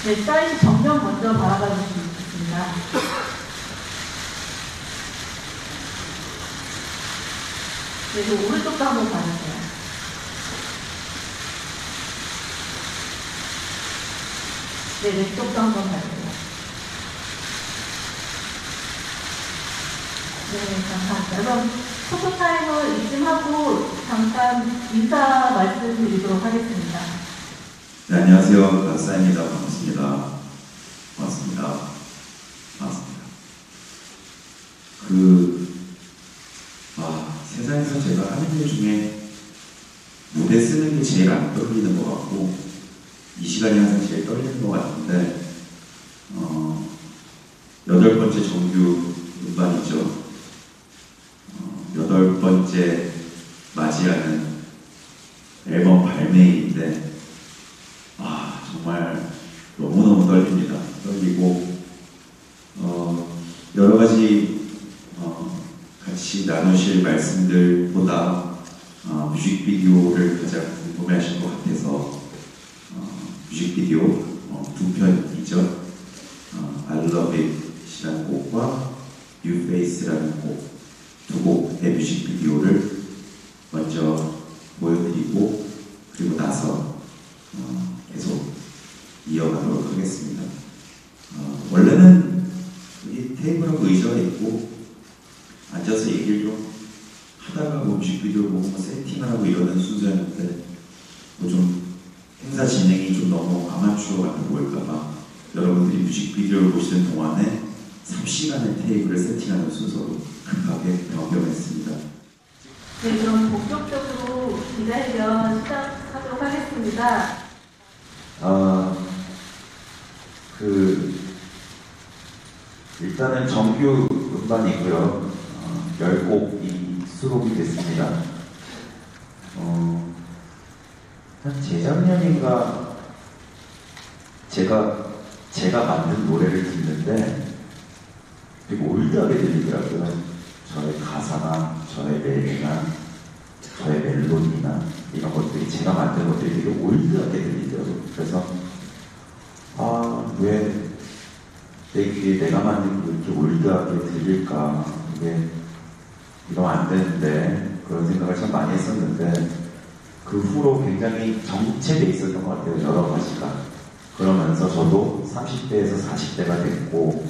네, 사이즈 정면 먼저 바라봐 주시면 좋겠습니다. 네, 그 오른쪽도 한번 봐주세요. 네, 왼쪽도 한번 봐주세요. 네, 감사합니다. 그럼 포토타임을 이쯤 하고 잠깐 인사 말씀드리도록 하겠습니다. 네, 안녕하세요. 박사입니다. 반갑습니다. 반갑습니다. 반갑습니다. 세상에서 제가 하는 일 중에 무대 쓰는 게 제일 안 떨리는 것 같고, 이 시간이 항상 제일 떨리는 것 같은데, 8번째 정규 음반이죠. 8번째 맞이하는 앨범 발매일인데, 정말 너무너무 떨립니다. 떨리고, 여러 가지 같이 나누실 말씀들보다 뮤직비디오를 가장 궁금해하실 것 같아서 뮤직비디오 2편이죠. I Love It이라는 곡과 New Face라는 곡, 두 곡의 뮤직비디오를 먼저 보여드리고, 그리고 나서 계속 이어가도록 하겠습니다. 원래는 이 테이블하고 의자가 있고 앉아서 얘기를 좀 하다가 뮤직비디오를 보고 세팅을 하고 이러는 순서였는데, 좀 행사 진행이 좀 너무 아마추어 같아 보일까봐 여러분들이 뮤직비디오를 보시는 동안에 3시간의 테이블을 세팅하는 순서로 급하게 변경했습니다. 네, 그럼 본격적으로 기자회견 시작하도록 하겠습니다. 일단은 정규 음반이고요. 10곡이 수록이 됐습니다. 한 재작년인가 제가 만든 노래를 듣는데 되게 올드하게 들리더라고요. 저의 가사나 저의 멜이나 저의 멜로디나 이런 것들이, 제가 만든 것들이 되게 올드하게 들리더라고요. 그래서 왜 내 귀에 내가 만든 게 이렇게 올드하게 들릴까, 이게 이러면 안 되는데, 그런 생각을 참 많이 했었는데, 그 후로 굉장히 정체돼 있었던 것 같아요. 여러 가지가. 그러면서 저도 30대에서 40대가 됐고,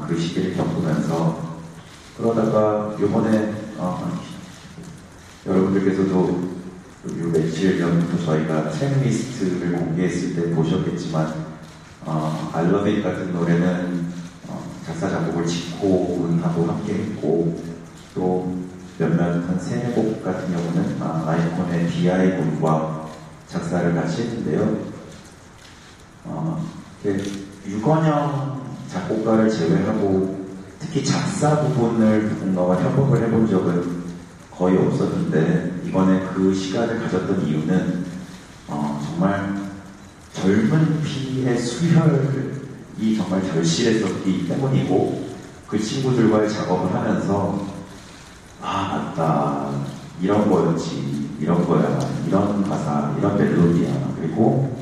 그 시기를 겪으면서, 그러다가 요번에 여러분들께서도 요 며칠 전부터 저희가 트랙리스트를 공개했을 때 보셨겠지만, I Love It 같은 노래는 작사 작곡을 지코군하고 함께 했고, 또 몇몇 한 3-4곡 같은 경우는 아이콘의 DI군과 작사를 같이 했는데요. 유건영 작곡가를 제외하고 특히 작사 부분을 누군가와 협업을 해본 적은 거의 없었는데, 이번에 그 시간을 가졌던 이유는 정말 젊은 피의 수혈이 정말 절실했었기 때문이고, 그 친구들과의 작업을 하면서 맞다, 이런 거였지, 이런 거야, 이런 가사, 이런 멜로디야, 그리고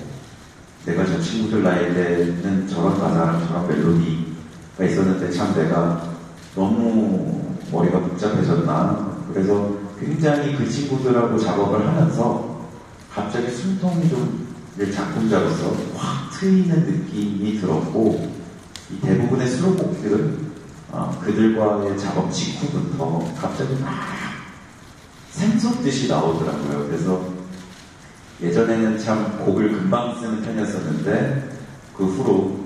내가 저 친구들 나이 때는 저런 가사랑 저런 멜로디가 있었는데 참 내가 너무 머리가 복잡해졌나. 그래서 굉장히 그 친구들하고 작업을 하면서 갑자기 숨통이 좀 작품자로서 확 트이는 느낌이 들었고, 이 대부분의 수록곡들은 그들과의 작업 직후부터 갑자기 막 샘솟듯이 나오더라고요. 그래서 예전에는 참 곡을 금방 쓰는 편이었었는데, 그 후로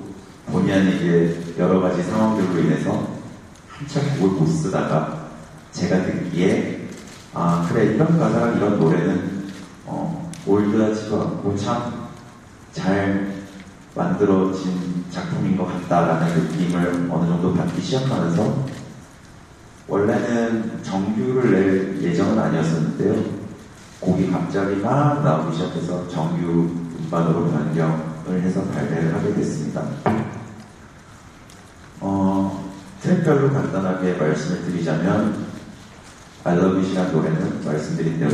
본의 아니게 여러 가지 상황들로 인해서 한참 곡을 못 쓰다가 제가 듣기에 그래, 이런 가사랑 이런 노래는 올드하지도 않고 참 잘 만들어진 작품인 것 같다라는 느낌을 어느 정도 받기 시작하면서, 원래는 정규를 낼 예정은 아니었었는데요. 곡이 갑자기 막 나오기 시작해서 정규 음반으로 변경을 해서 발매를 하게 됐습니다. 트랙별로 간단하게 말씀을 드리자면, I Love It이라는 노래는 말씀드린 대로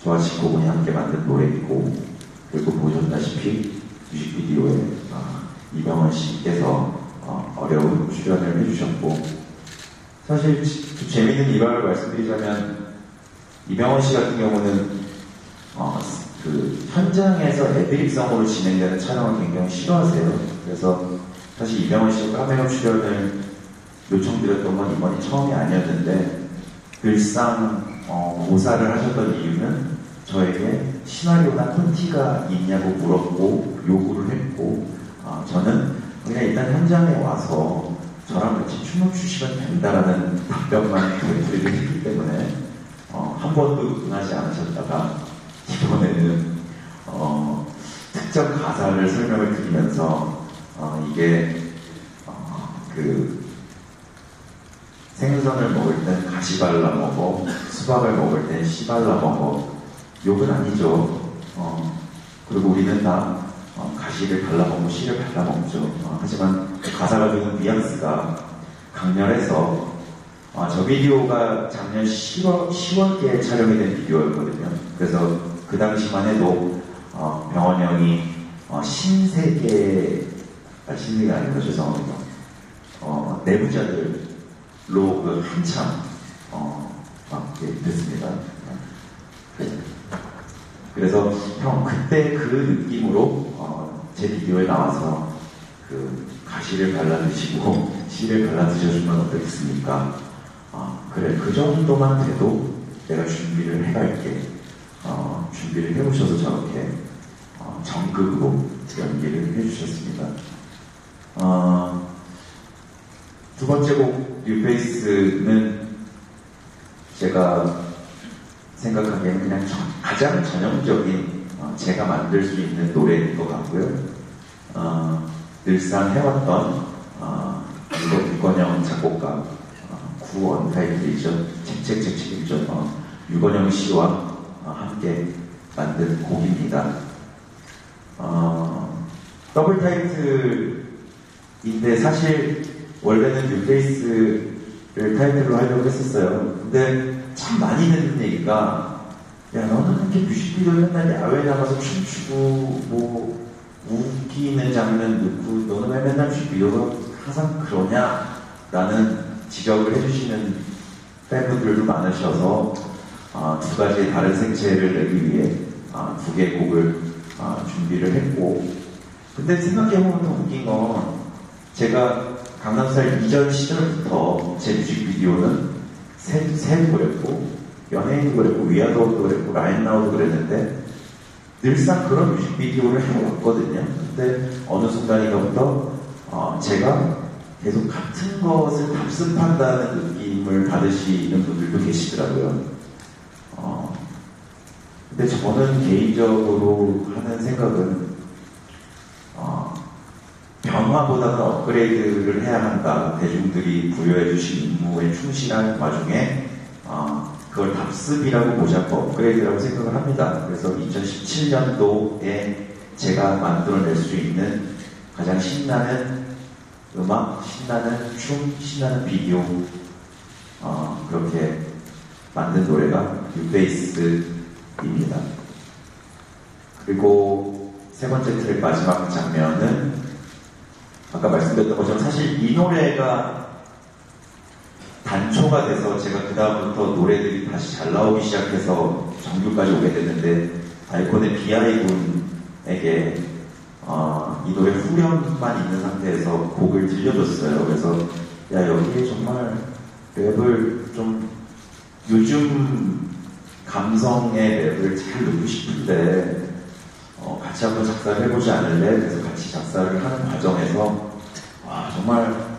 저와 지코군이 함께 만든 노래이고, 그리고 보셨다시피 뮤직비디오에 이병헌 씨께서 어려운 출연을 해주셨고, 사실 재밌는 일화를 말씀드리자면 이병헌 씨 같은 경우는 그 현장에서 애드립성으로 진행되는 촬영을 굉장히 싫어하세요. 그래서 사실 이병헌 씨가 카메라 출연을 요청드렸던 건 이번이 처음이 아니었는데, 늘상 고사를 하셨던 이유는 저에게 시나리오나 콘티가 있냐고 물었고 요구를 했고, 저는 그냥 일단 현장에 와서 저랑 같이 춤을 추시면 된다라는 답변만 드리긴 했기 때문에 한 번도 응하지 않으셨다가 이번에는 특정 가사를 설명을 드리면서 이게 그 생선을 먹을 땐 가시 발라 먹어, 수박을 먹을 땐 씨 발라 먹어. 욕은 아니죠. 그리고 우리는 다 가시를 발라먹고 씨를 발라먹죠. 하지만 그 가사가 주는 뉘앙스가 강렬해서, 저 비디오가 작년 10월께 촬영이 된 비디오였거든요. 그래서 그 당시만 해도 병원 형이 신세계가 아니고 죄송합니다. 내부자들로 그 한참 됐습니다. 그래서 형 그때 그 느낌으로 제 비디오에 나와서 그 가시를 발라드시고 씨를 발라드셔주면 어떻겠습니까? 그래, 그 정도만 돼도 내가 준비를 해갈게. 준비를 해오셔서 저렇게 정극으로 연기를 해주셨습니다. 두 번째 곡 뉴페이스는 제가 생각하기에는 그냥 가장 전형적인 제가 만들 수 있는 노래인 것 같고요. 늘상 해왔던 유건영 작곡가, 구원타이틀이죠. 책책책책이죠. 유건영 씨와 함께 만든 곡입니다. 더블 타이틀인데 사실 원래는 뉴페이스를 타이틀로 하려고 했었어요. 근데 참 많이 듣는 얘기가, 야 너는 그렇게 뮤직비디오 맨날 야외 나가서 춤추고 뭐 웃기는 장면 넣고 너는 왜 맨날 뮤직비디오가 항상 그러냐? 라는 지적을 해주시는 팬분들도 많으셔서 두 가지 다른 색채를 내기 위해 두 개의 곡을 준비를 했고, 근데 생각해보면 더 웃긴 건 제가 강남스타일 이전 시절부터 제 뮤직비디오는 새도 그랬고 연예인도 그랬고 위아더도 그랬고 라인나우도 그랬는데 늘상 그런 뮤직비디오를 해왔거든요. 근데 어느 순간인가부터 제가 계속 같은 것을 답습한다는 느낌을 받으시는 분들도 계시더라고요. 근데 저는 개인적으로 하는 생각은 변화보다는 업그레이드를 해야 한다. 대중들이 부여해 주신 임무에 충실한 와중에 그걸 답습이라고 보지 않고 업그레이드라고 생각을 합니다. 그래서 2017년도에 제가 만들어낼 수 있는 가장 신나는 음악, 신나는 춤, 신나는 비디오, 그렇게 만든 노래가 뉴페이스입니다. 그리고 세 번째 트랙 마지막 장면은 아까 말씀드렸던 것처럼 사실 이 노래가 단초가 돼서 제가 그 다음부터 노래들이 다시 잘 나오기 시작해서 정규까지 오게 됐는데, 알콘의 비아이 군에게 이 노래 후렴만 있는 상태에서 곡을 들려줬어요. 그래서 야 여기에 정말 랩을 좀 요즘 감성의 랩을 잘 넣고 싶은데 같이 한번 작사를 해보지 않을래? 그래서 같이 작사를 하는 과정에서 와 정말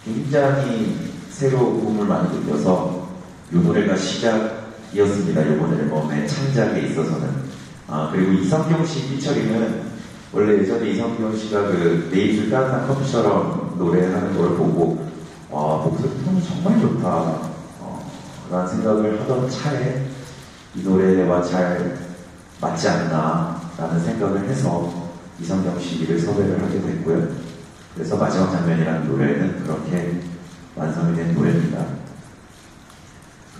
굉장히 새로움을 많이 느껴서 이 노래가 시작이었습니다. 이번 앨범의 창작에 있어서는. 그리고 이성경 씨 피처링은 원래 예전에 이성경 씨가 그 내입술 따뜻한 커피처럼 노래하는 걸 보고 와 목소리 톤이 정말 좋다 라는 생각을 하던 차에 이 노래와 잘 맞지 않나 라는 생각을 해서 이성경 씨를 섭외를 하게 됐고요. 그래서 마지막 장면이라는 노래는 그렇게 완성이 된 노래입니다.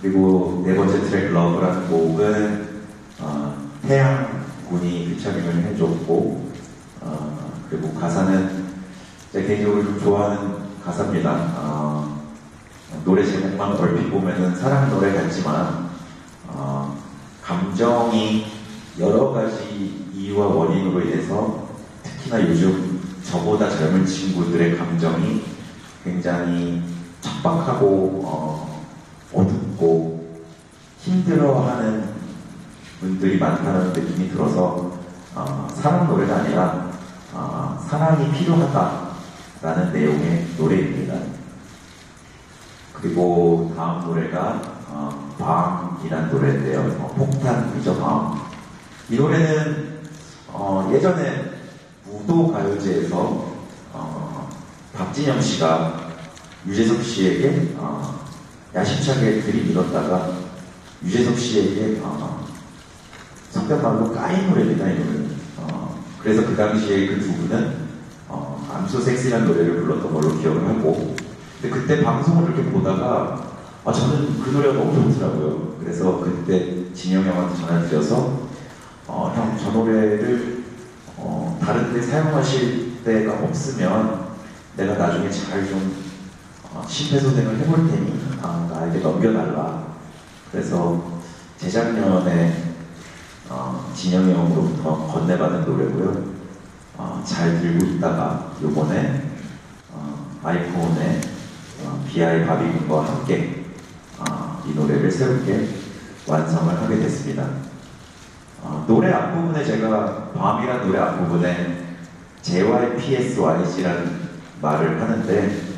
그리고 네 번째 트랙 러브라는 곡은 태양 군이 피처링을 해줬고 그리고 가사는 제가 개인적으로 좀 좋아하는 가사입니다. 노래 제목만 얼핏 보면은 사랑 노래 같지만 감정이 여러 가지 이유와 원인으로 인해서 특히나 요즘 저보다 젊은 친구들의 감정이 굉장히 척박하고 어둡고 힘들어하는 분들이 많다는 느낌이 들어서 사랑 노래가 아니라 사랑이 필요하다라는 내용의 노래입니다. 그리고 다음 노래가 밤이란 노래인데요. 폭탄이죠, 밤. 이 노래는 예전에 무도가요제에서 박진영 씨가 유재석 씨에게 야심차게 들이밀었다가 유재석 씨에게 속된 말로 까인 노래입니다, 이 노래는. 그래서 그 당시에 그 두 분은 I'm So Sexy라는 노래를 불렀던 걸로 기억을 하고, 근데 그때 방송을 이렇게 보다가 저는 그 노래가 너무 좋더라고요. 그래서 그때 진영 형한테 전화를 드려서 형, 저 노래를 다른 데 사용하실 때가 없으면 내가 나중에 잘 좀 심폐소생을 해볼 테니 나에게 넘겨달라. 그래서 재작년에 진영이 형으로부터 건네받은 노래고요. 잘 들고 있다가 요번에 아이폰에 비아의 바비군과 함께 이 노래를 새롭게 완성을 하게 됐습니다. 노래 앞부분에 제가 밤이란 노래 앞부분에 JYPSYG라는 말을 하는데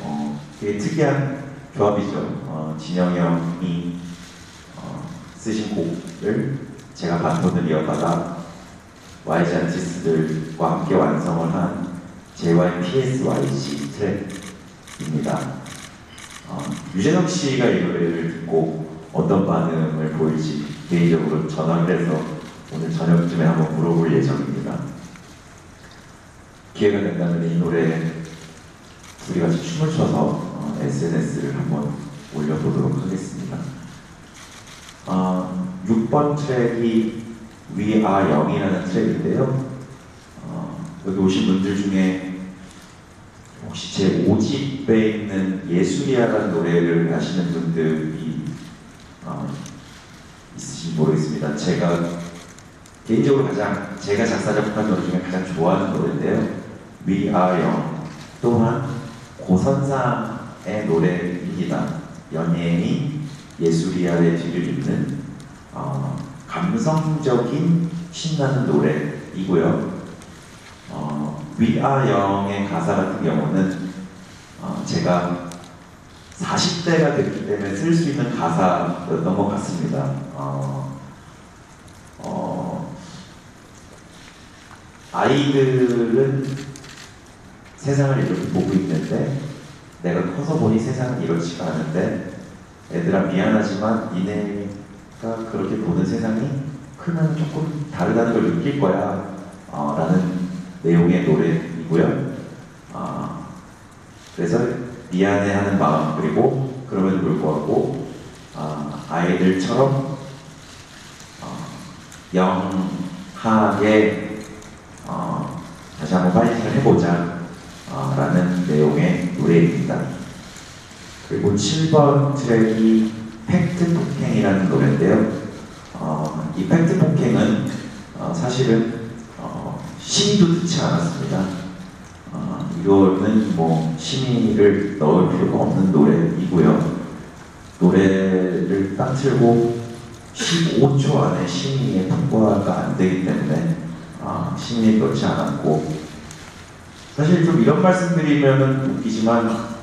되게 특이한 조합이죠. 진영이 형이 쓰신 곡을 제가 반톤을 이어다가 YG 아티스트들과 함께 완성을 한 JYPSYG 트랙입니다. 유재석 씨가 이 노래를 듣고 어떤 반응을 보일지 개인적으로 전화를 해서 오늘 저녁쯤에 한번 물어볼 예정입니다. 기회가 된다면 이 노래에 둘이 같이 춤을 춰서 SNS를 한번 올려보도록 하겠습니다. 6번 트랙이 We Are Young이라는 트랙인데요. 여기 오신 분들 중에 혹시 제 5집에 있는 예술이야라는 노래를 아시는 분들이 있으신지 모르겠습니다. 제가 개인적으로 제가 작사 작곡한 노래 중에 가장 좋아하는 노래인데요. We Are Young 또한 고선상의 노래입니다. 연예인이 예술이야의 뒤를 잇는 감성적인 신나는 노래이고요. We Are Young의 가사 같은 경우는 제가 40대가 됐기 때문에 쓸 수 있는 가사였던 것 같습니다. 아이들은 세상을 이렇게 보고 있는데 내가 커서 보니 세상은 이렇지가 않은데 애들아 미안하지만 니네가 그렇게 보는 세상이 크면 조금 다르다는 걸 느낄 거야 라는 내용의 노래이고요. 그래서 미안해하는 마음 그리고 그럼에도 불구하고 아이들처럼 영하게 다시 한번 파이팅을 해보자 라는 내용의 노래입니다. 그리고 7번 트랙이 팩트 폭행이라는 노래인데요. 이 팩트 폭행은 사실은 심의도 듣지 않았습니다. 이거는 뭐 심의를 넣을 필요가 없는 노래이고요. 노래를 딱 틀고 15초 안에 심의에 통과가 안 되기 때문에 심의에 넣지 않았고, 사실 좀 이런 말씀 드리면 웃기지만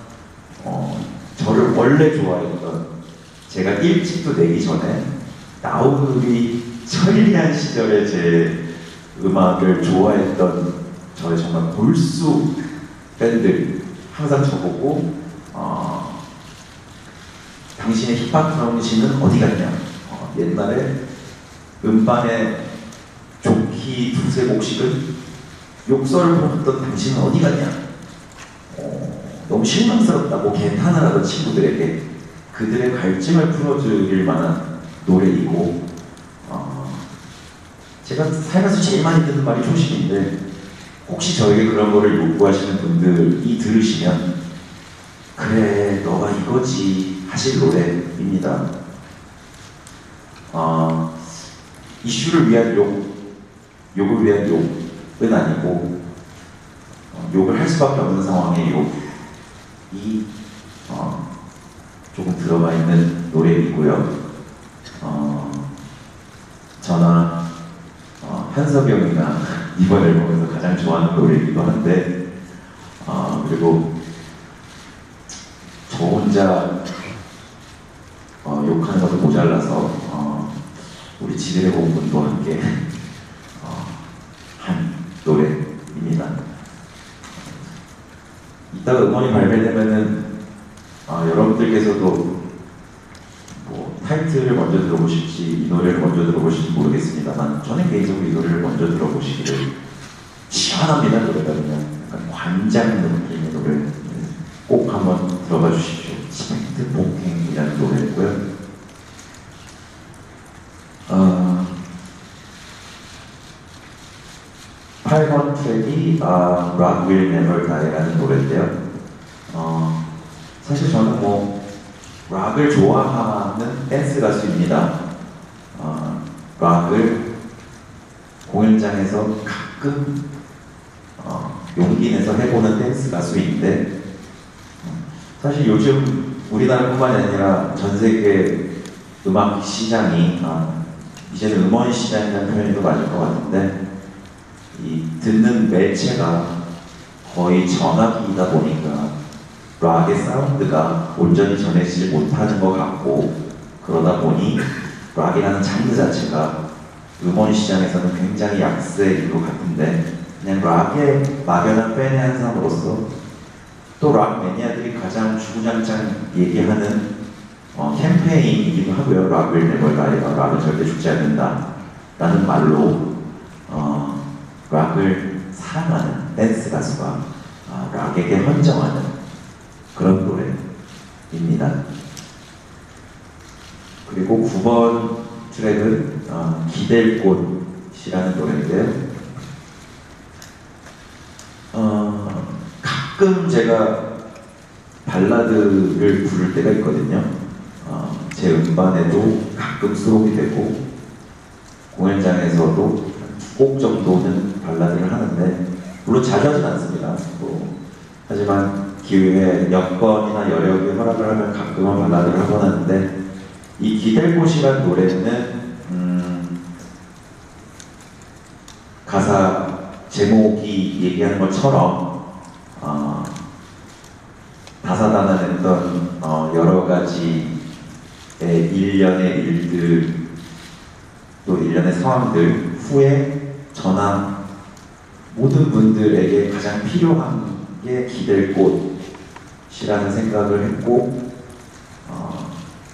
저를 원래 좋아했던, 제가 1집도 내기 전에 나우누리 천리안 시절에 제 음악을 좋아했던 저의 정말 골수 밴드 항상 저보고 당신의 힙합 정신은 어디 갔냐, 옛날에 음반에 좋기 두세 곡씩은 욕설을 보냈던 당신은 어디 갔냐, 너무 실망스럽다고 개탄을 하던 친구들에게 그들의 갈증을 풀어드릴 만한 노래이고, 제가 살면서 제일 많이 듣는 말이 초심인데 혹시 저에게 그런 거를 요구하시는 분들이 들으시면 그래 너가 이거지 하실 노래입니다. 이슈를 위한 욕을 위한 욕은 아니고 욕을 할 수밖에 없는 상황의 욕이 조금 들어가 있는 노래이고요. 저나 한석이 형이가 이번 앨범에서 가장 좋아하는 노래이기도 한데 그리고 저 혼자 욕하는 것도 모자라서 우리 지드래곤 분도 함께 한 노래입니다. 이따가 음원이 발매되면은 여러분들께서도 뭐 타이틀을 먼저 들어보실지 이 노래를 먼저 들어보실지 모르겠습니다만 저는 개인적으로 이 노래를 먼저 들어보시기를 시원합니다. 노래가 그냥 약간 관장 느낌의 노래 꼭 한번 들어봐 주십시오. 스펙트 폭행이라는 노래고요. 8번 트랙이 Rock Will Never Die라는 노래인데요. 사실 저는 뭐 락을 좋아하는 댄스 가수입니다. 락을 공연장에서 가끔 용기 내서 해보는 댄스 가수인데 사실 요즘 우리나라뿐만이 아니라 전 세계 음악 시장이 이제는 음원 시장이라는 표현이 더 맞을 것 같은데 이 듣는 매체가 거의 전화기이다 보니까 락의 사운드가 온전히 전해지지 못하는 것 같고 그러다 보니 락이라는 장르 자체가 음원 시장에서는 굉장히 약세인 것 같은데 그냥 락의 막연한 팬의 한 사람으로서 또 락 매니아들이 가장 주구장창 얘기하는 캠페인이기도 하고요. 락을 내버려라, 락은 절대 죽지 않는다 라는 말로 락을 사랑하는 댄스 가수가 락에게 헌정하는 그런 노래입니다. 그리고 9번 트랙은 기댈 곳이라는 노래인데요. 가끔 제가 발라드를 부를 때가 있거든요. 제 음반에도 가끔 수록이 되고 공연장에서도 두 곡 정도는 발라드를 하는데 물론 자주 하진 않습니다. 하지만 기회에 여건이나 여력이 허락을 하면 가끔은 발라드를 하곤 하는데 이 기댈 곳이라는 노래는 가사 제목이 얘기하는 것처럼 다사다난했던 여러 가지의 일련의 일들 또 일련의 상황들 후에 저나 모든 분들에게 가장 필요한 게 기댈 곳이라는 생각을 했고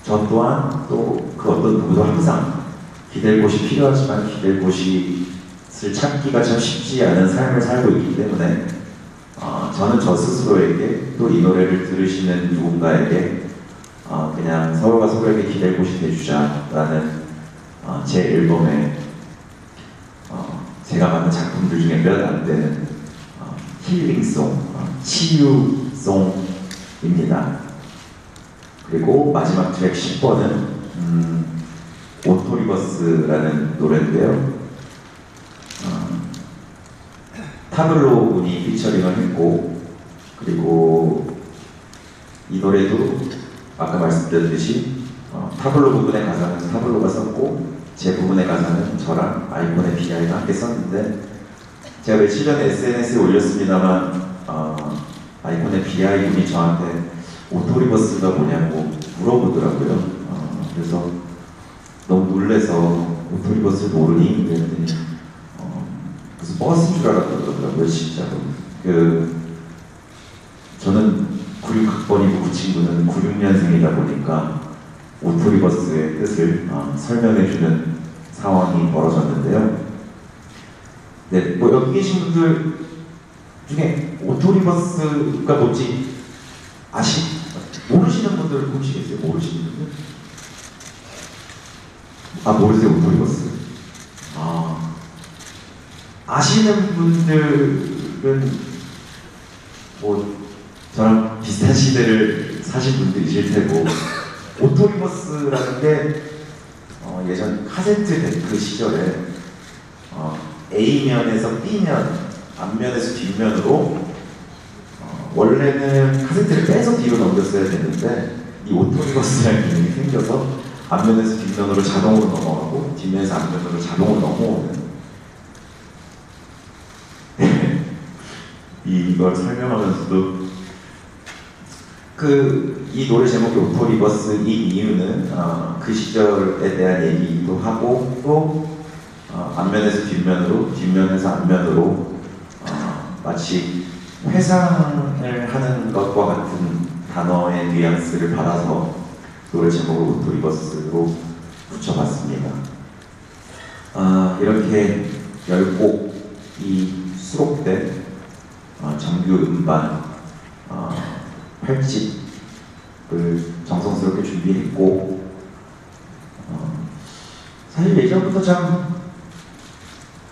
저 또한 또 그 어떤 누구도 항상 기댈 곳이 필요하지만 기댈 곳을 찾기가 참 쉽지 않은 삶을 살고 있기 때문에 저는 저 스스로에게 또 이 노래를 들으시는 누군가에게 그냥 서로가 서로에게 기댈 곳이 돼주자라는 제 앨범에 제가 만든 작품들 중에 몇 안 되는 힐링송, 치유송입니다. 그리고 마지막 트랙 10번은 오토리버스라는 노래인데요. 타블로 군이 피처링을 했고 그리고 이 노래도 아까 말씀드렸듯이 타블로 부분의 가사는 타블로가 썼고 제 부분의 가사는 저랑 아이콘의 BI가 함께 썼는데 제가 며칠 전에 SNS에 올렸습니다만 아이콘의 BI 분이 저한테 오토리버스가 뭐냐고 물어보더라고요. 그래서 너무 놀래서 오토리버스 모르니? 그랬더니 무슨 버스인 줄 알았다 그러더라고요. 진짜로. 저는 96학번이고 그 친구는 96년생이다 보니까 오토리버스의 뜻을 설명해주는 상황이 벌어졌는데요. 네, 뭐 여기 계신 분들 중에 오토리버스가 뭔지 모르시는 분들 혹시 계세요? 모르시는 분들? 모르세요, 오토리버스. 아시는 분들 아직은 뭐 저랑 비슷한 시대를 사신 분들이실 테고 오토리버스라는 게 예전 카세트 데크 시절에 A면에서 B면, 앞면에서 뒷면으로 원래는 카세트를 빼서 뒤로 넘겼어야 되는데 이 오토리버스라는 기능이 생겨서 앞면에서 뒷면으로 자동으로 넘어가고 뒷면에서 앞면으로 자동으로 넘어오는 이걸 설명하면서도 이 노래 제목이 오토리버스인 이유는 그 시절에 대한 얘기이기도 하고 또 앞면에서 뒷면으로 뒷면에서 앞면으로 마치 회상을 하는 것과 같은 단어의 뉘앙스를 받아서 노래 제목을 오토리버스로 붙여봤습니다. 이렇게 10곡이 수록된 정규 음반 8집을 정성스럽게 준비했고 사실 예전부터 참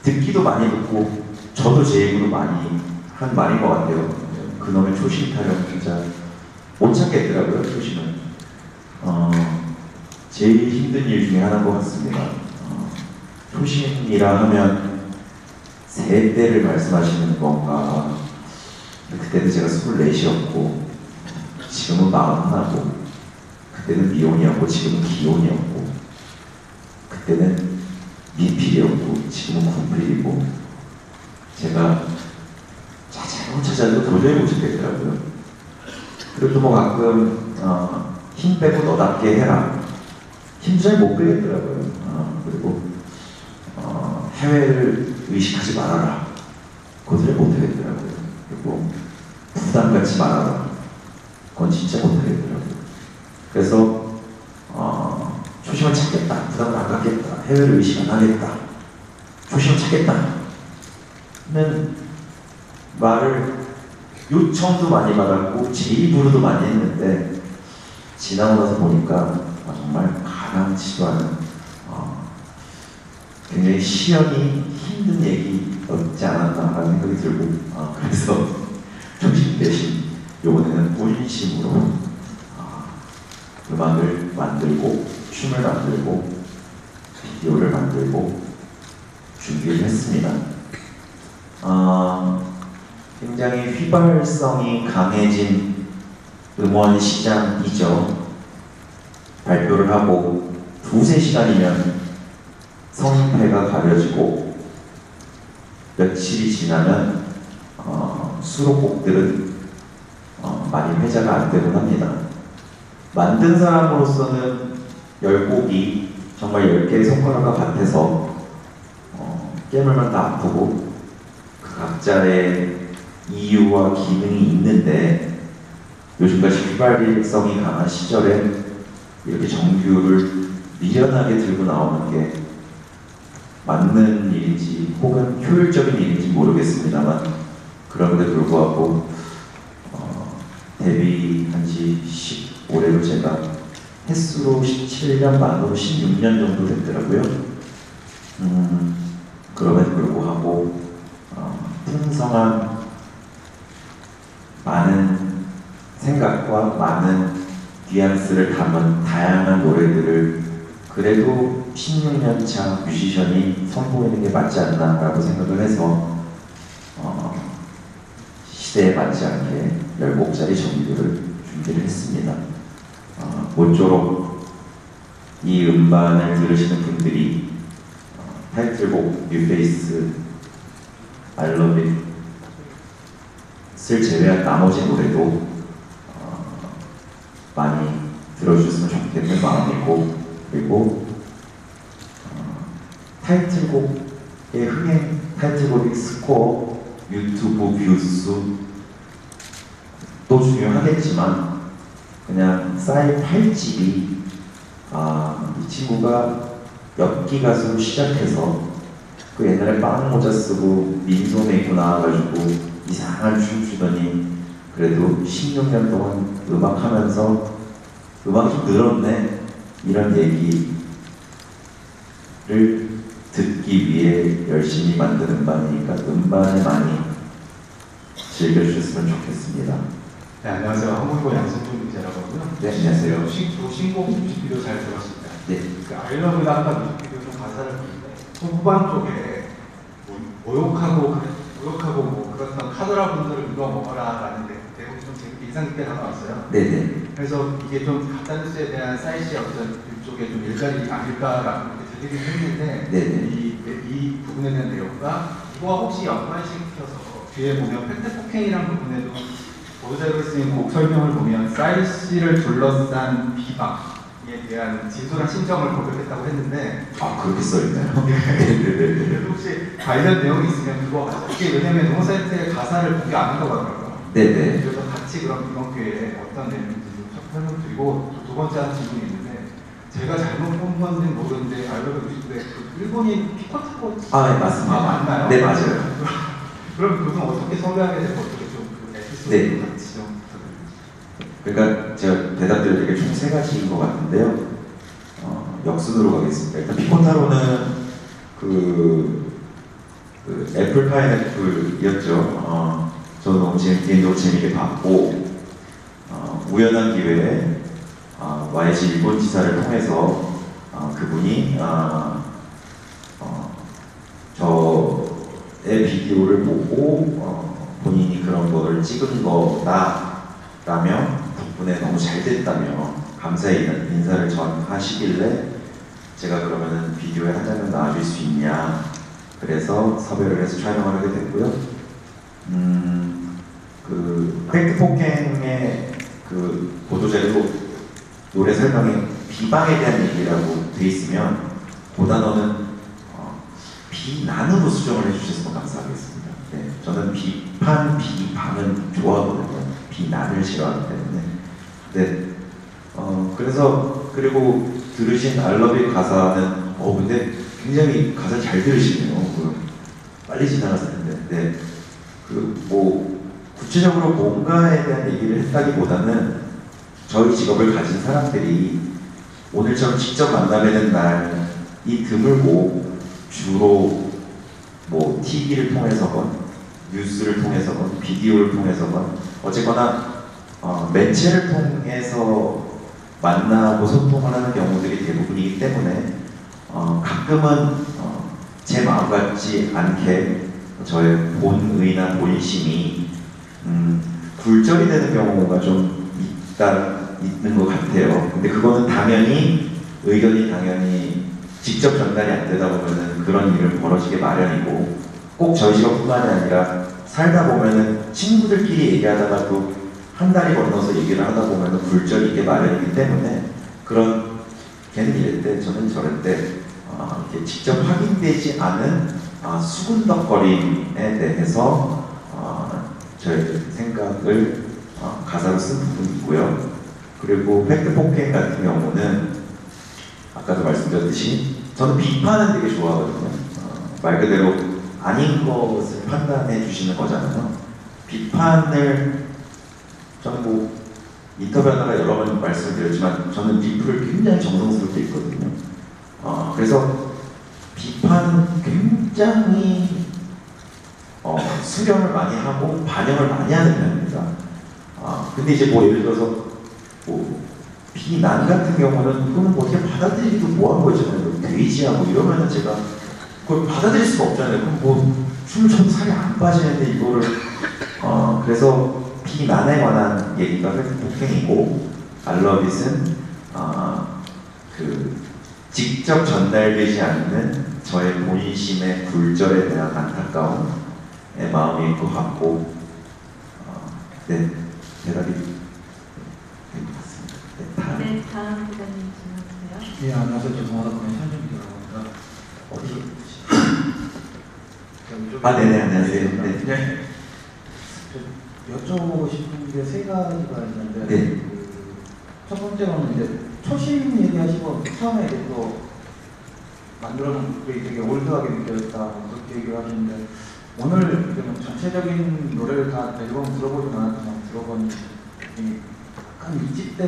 듣기도 많이 듣고 저도 제 입으로 많이 한 말인 것 같아요. 그놈의 초심 타령 진짜 못 찾겠더라고요. 초심은 제일 힘든 일 중에 하나인 것 같습니다. 초심이라 하면 세대를 말씀하시는 건가. 그때는 제가 24이었고 지금은 41이고 그때는 미혼이었고 지금은 기혼이었고 그때는 미필이었고 지금은 군필이고 제가 찾아도 도저히 못 찾겠더라고요. 그래도 뭐 가끔 힘 빼고 너답게 해라. 힘도 잘 못 빼겠더라고요. 그리고 해외를 의식하지 말아라. 그것도 잘 못하겠더라고요. 그리고 부담 갖지 말아라. 그건 진짜 못하겠더라고요. 그래서 초심을 찾겠다. 부담을 안 갖겠다. 해외를 의식 안 하겠다. 초심을 찾겠다. 는 말을 요청도 많이 받았고 제 입으로도 많이 했는데 지나고 나서 보니까 정말 가랑치도 않은 굉장히 시연이 힘든 얘기였지 않았나라는 생각이 들고 그래서 정신 대신 이번에는 본심으로 음악을 만들고 춤을 만들고 비디오를 만들고 준비를 했습니다. 굉장히 휘발성이 강해진 음원 시장이죠. 발표를 하고 2~3시간이면 성패가 가려지고 며칠이 지나면 수록곡들은 많이 회자가 안 되곤 합니다. 만든 사람으로서는 10곡이 정말 10개의 손가락과 같아서 깨물면 다 아프고 그 각자의 이유와 기능이 있는데 요즘같이 휘발성이 강한 시절에 이렇게 정규를 미련하게 들고 나오는 게 맞는 일인지 혹은 효율적인 일인지 모르겠습니다만 그런데 불구하고 데뷔한 지 올해로 제가 횟수로 17년 만으로 16년 정도 됐더라고요. 그럼에도 불구하고 풍성한 많은 생각과 많은 뉘앙스를 담은 다양한 노래들을 그래도 16년 차 뮤지션이 선보이는 게 맞지 않나라고 생각을 해서 시대에 맞지 않게 10곡짜리 정규를 준비를 했습니다. 모쪼록 이 음반을 들으시는 분들이 타이틀곡 뉴페이스 I Love It을 제외한 나머지 노래도 많이 들어주셨으면 좋겠는 마음이고 그리고 타이틀곡의 흥행, 타이틀곡의 스코어, 유튜브 뷰수 또 중요하겠지만 그냥 쌓인 8집이 이 친구가 엽기 가수로 시작해서 그 옛날에 빵 모자 쓰고 민소매 입고 나와가지고 이상한 춤 추더니 그래도 16년 동안 음악하면서 음악이 좀 늘었네 이런 얘기를 듣기 위해 열심히 만든 음반이니까 음반에 많이 즐겨주셨으면 좋겠습니다. 네, 안녕하세요. 한국어 양승준 기자라고 하고요. 네, 안녕하세요. 신곡 뮤직비디오 잘 들었습니다. 네. 그 아이러브 아까 뮤직비디오 좀 가사를 보는데 후반 쪽에 모욕하고 뭐 그렇던 카더라 분들을 누가 먹어라라는 내용이 좀 재밌게 인상 깊게 다가왔어요. 네네. 그래서 이게 좀 가짜뉴스에 대한 사이시의 어떤 일종의 좀 일갈이 아닐까라고 이렇게 들리긴 했는데 네네. 이 부분에 대한 내용과 이거와 혹시 연관시켜서 뒤에 보면 팩트 폭행이라는 부분에도 보도자료에 쓰인 곡 설명을 보면 사이시를 둘러싼 비방에 대한 진솔한 심정을 고백했다고 했는데 아, 그렇게 써있나요? 네네네. 그래서 혹시 관련 내용이 있으면 그거 맞아요. 이게 왜냐면 영어 사이트에 가사를 보기 안 한다고 하더라고요. 네네. 그래서 같이 그럼 이번 기회에 어떤 내용인지 좀 설명드리고 두 번째 한 질문이 있는데 제가 잘못 본 건지는 모르는데 알고 계신데 그 일본인 피커타고 아, 네, 맞습니다. 맞나요? 네, 맞아요. 그럼 그분 어떻게 섭외하게 되고 어떻게 좀그 에피소드 네. 같이 좀 부탁드립니다. 그러니까 제가 대답드릴 게 총 3가지인 것 같은데요. 역순으로 가겠습니다. 일단 피코타로는 그 애플 파인애플이었죠. 저는 너무 개인적으로 재밌게 봤고 우연한 기회에 YG 일본 지사를 통해서 그분이 저의 비디오를 보고 본인이 그런 거를 찍은 거다라며 덕분에 너무 잘 됐다며 감사의 인사를 전하시길래 제가 그러면은 비디오에 한 장면 나와줄 수 있냐 그래서 섭외를 해서 촬영을 하게 됐고요. 그 팩트 폭행의 그 보도자료 노래 설명에 비방에 대한 얘기라고 돼 있으면 그 단어는 비난으로 수정을 해주셨으면 감사하겠습니다. 네, 저는 비방은 좋아하거든요. 비난을 싫어하기 때문에. 네, 그래서 그리고 들으신 알러뷰 가사는 근데 굉장히 가사 잘 들으시네요. 빨리 지나갔을 텐데. 네, 뭐 구체적으로 뭔가에 대한 얘기를 했다기보다는 저희 직업을 가진 사람들이 오늘처럼 직접 만나는 날이 드물고 주로 뭐 TV를 통해서건 뉴스를 통해서건 비디오를 통해서건 어쨌거나 매체를 통해서 만나고 소통을 하는 경우들이 대부분이기 때문에 가끔은 제 마음 같지 않게 저의 본의나 본심이 굴절이 되는 경우가 좀 있는 것 같아요. 근데 그거는 의견이 당연히 직접 전달이 안 되다 보면은 그런 일은 벌어지게 마련이고 꼭 저희 직업뿐만이 아니라 살다 보면은 친구들끼리 얘기하다가도 한 달이 건너서 얘기를 하다 보면은 굴절이 있게 마련이기 때문에 그런 걔는 이랬대 저는 저랬대 이렇게 직접 확인되지 않은 수군덕거림에 대해서 저의 생각을 가사로 쓴 부분이고요. 그리고 팩트 폭행 같은 경우는 아까도 말씀드렸듯이 저는 비판은 되게 좋아하거든요. 말 그대로 아닌 것을 판단해 주시는 거잖아요. 비판을 저는 뭐 인터뷰하다가 여러 번 말씀을 드렸지만 저는 리플을 굉장히 정성스럽게 읽거든요. 그래서 비판은 굉장히 수렴을 많이 하고 반영을 많이 하는 편입니다. 근데 이제 뭐 예를 들어서 뭐 비난 같은 경우는 그거는 뭐 어떻게 받아들이기도 뭐한 거잖아요. 돼지하고 이러면은 제가 그걸 받아들일 수가 없잖아요. 그럼 뭐 춤을 춰도 살이 안 빠지는데 이거를 그래서 비난에 관한 얘기가 팩트 폭행이고 알러빗은 그 직접 전달되지 않는 저의 본심의 굴절에 대한 안타까움의 마음일 것 같고 네 대답이 된 것 같습니다. 네, 다음 기자님 질문주세요. 예, 안녕하세요. 죄송하다 보니 현준이라고 합니다. 네네, 안녕하세요. 네. 여쭤보고 싶은 게 3가지가 있는데 네. 첫 번째로는 이제 초심 얘기하시고 처음에 이제 또 만들어놓은 곡이 되게 올드하게 느껴졌다 그렇게 얘기를 하시는데 오늘 이제 뭐 전체적인 노래를 다 앨범 들어보진 않았지만 들어보니 약간 20대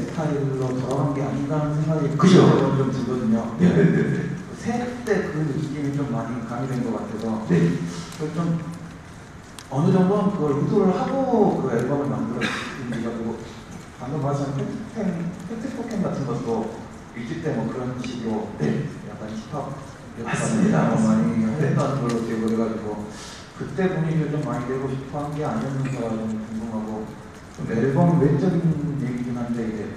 스타일로 돌아간 게 아닌가 하는 생각이 그죠? 좀 들거든요. 네네네. 세대 때 그 느낌이 좀 많이 가미된 것 같아서 네. 좀 어느 정도는 그걸 의도를 하고 그 앨범을 만들었는지가 그리고 방금 말씀하신 팩트포켓 같은 것도 일집 때 뭐 그런 식으로 네. 약간 힙합 맞습니다. 많이 했던 걸로 기억을 해가지고 그때 분위기를 좀 많이 내고 싶어 한 게 아니었는가 좀 궁금하고 좀 앨범 외적인 얘기긴 한데 이제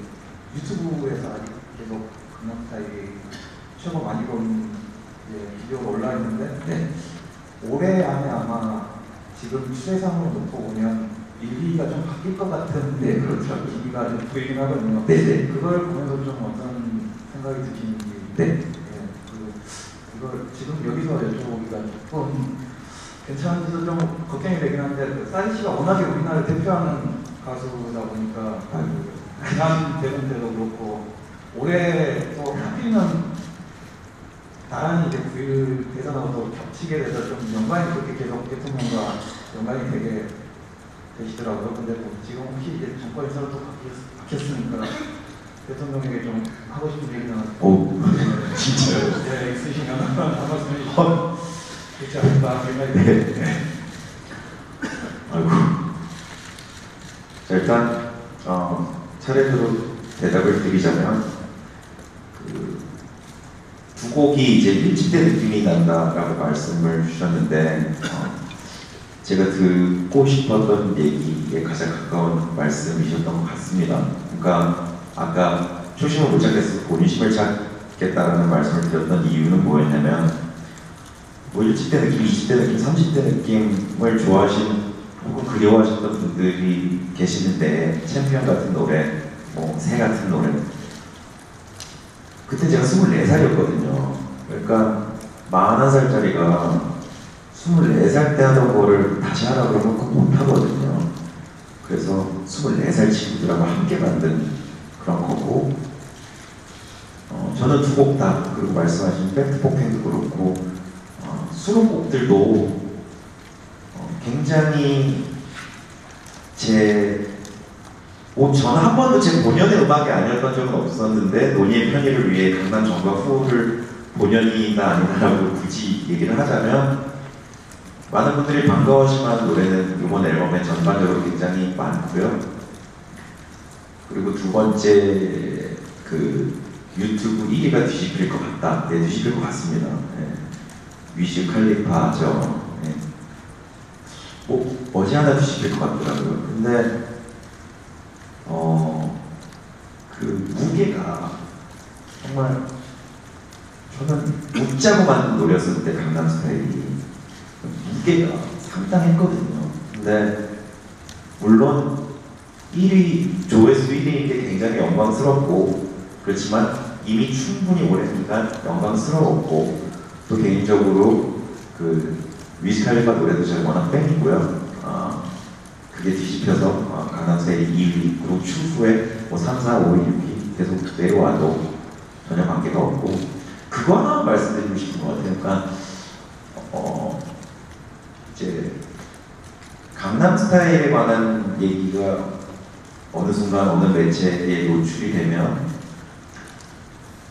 유튜브에서 아직 계속 강남스타일이 최고 많이 본 비디오가 올라있는데 네. 올해 안에 아마 지금 추세상으로 놓고 보면 1, 2가 좀 바뀔 것 같은 네, 그렇죠. 기기가 좀 보이긴 하거든요. 네네. 그걸 보면서 좀 어떤 생각이 드시는지 네. 그걸 지금 여기서 여쭤보기가 조금 괜찮은지도 좀 걱정이 되긴 한데 싸이 씨가 워낙에 우리나라를 대표하는 가수다 보니까 지난 대선 때도 그렇고 올해 또 하필이면 나란히 이제 9일 대선하고 또 겹치게 돼서 좀 연관이 그렇게 계속 대통령과 연관이 되게 되시더라고요. 근데 뭐 지금 혹시 이제 정권이 새로 또 바뀌었으니까 대통령에게 좀 하고 싶은 얘기나 오, 진짜요? 네, 있으시면 한 말씀 해주시면 좋지 않을까 생각이 듭니다. 네. 아이고. 자, 일단 차례대로 대답을 드리자면 두 곡이 이제 밀집된 느낌이 난다라고 말씀을 주셨는데 제가 듣고 싶었던 얘기에 가장 가까운 말씀이셨던 것 같습니다. 그러니까 아까 초심을 못 찾겠어 본심을 찾겠다라는 말씀을 드렸던 이유는 뭐였냐면 뭐 1집 때 느낌, 20대 느낌, 30대 느낌을 좋아하시는 혹은 그리워하셨던 분들이 계시는데 챔피언 같은 노래, 뭐 새 같은 노래 그때 제가 24살이었거든요. 그러니까 41살짜리가 24살 때 하던 거를 다시 하라 그러면 그거 못하거든요. 그래서 24살 친구들하고 함께 만든 그런 거고 저는 두 곡 다 그리고 말씀하신 팩트포켓도 그렇고 수록곡들도 굉장히 저는 한 번도 제 본연의 음악이 아니었던 적은 없었는데 논의의 편의를 위해 강남 전과 후를 본연이나 아니냐라고 굳이 얘기를 하자면 많은 분들이 반가워하실 만한 노래는 이번 앨범에 전반적으로 굉장히 많고요. 그리고 두 번째 그 유튜브 1위가 뒤집힐 것 같다. 네, 뒤집힐 것 같습니다. 네. 위즈 칼리파죠. 네. 뭐 머지않아 뒤집힐 것 같더라고요. 근데 그 무게가 정말 저는 웃자고 만든 노래였을 때 강남스타일이 무게가 상당했거든요. 근데 물론 1위 조회수 1위인 게 굉장히 영광스럽고 그렇지만 이미 충분히 오래니까 영광스러웠고 또 개인적으로 그 위즈칼리파 노래도 제가 워낙 팬이고요. 그게 뒤집혀서 강남스타일이 2위 그리고 추후에 뭐 3, 4, 5, 6위 계속 내려와도 전혀 관계가 없고 그거 하나 말씀드리고 싶은 것 같아요. 그러니까 이제 강남스타일에 관한 얘기가 어느 순간 어느 매체에 노출이 되면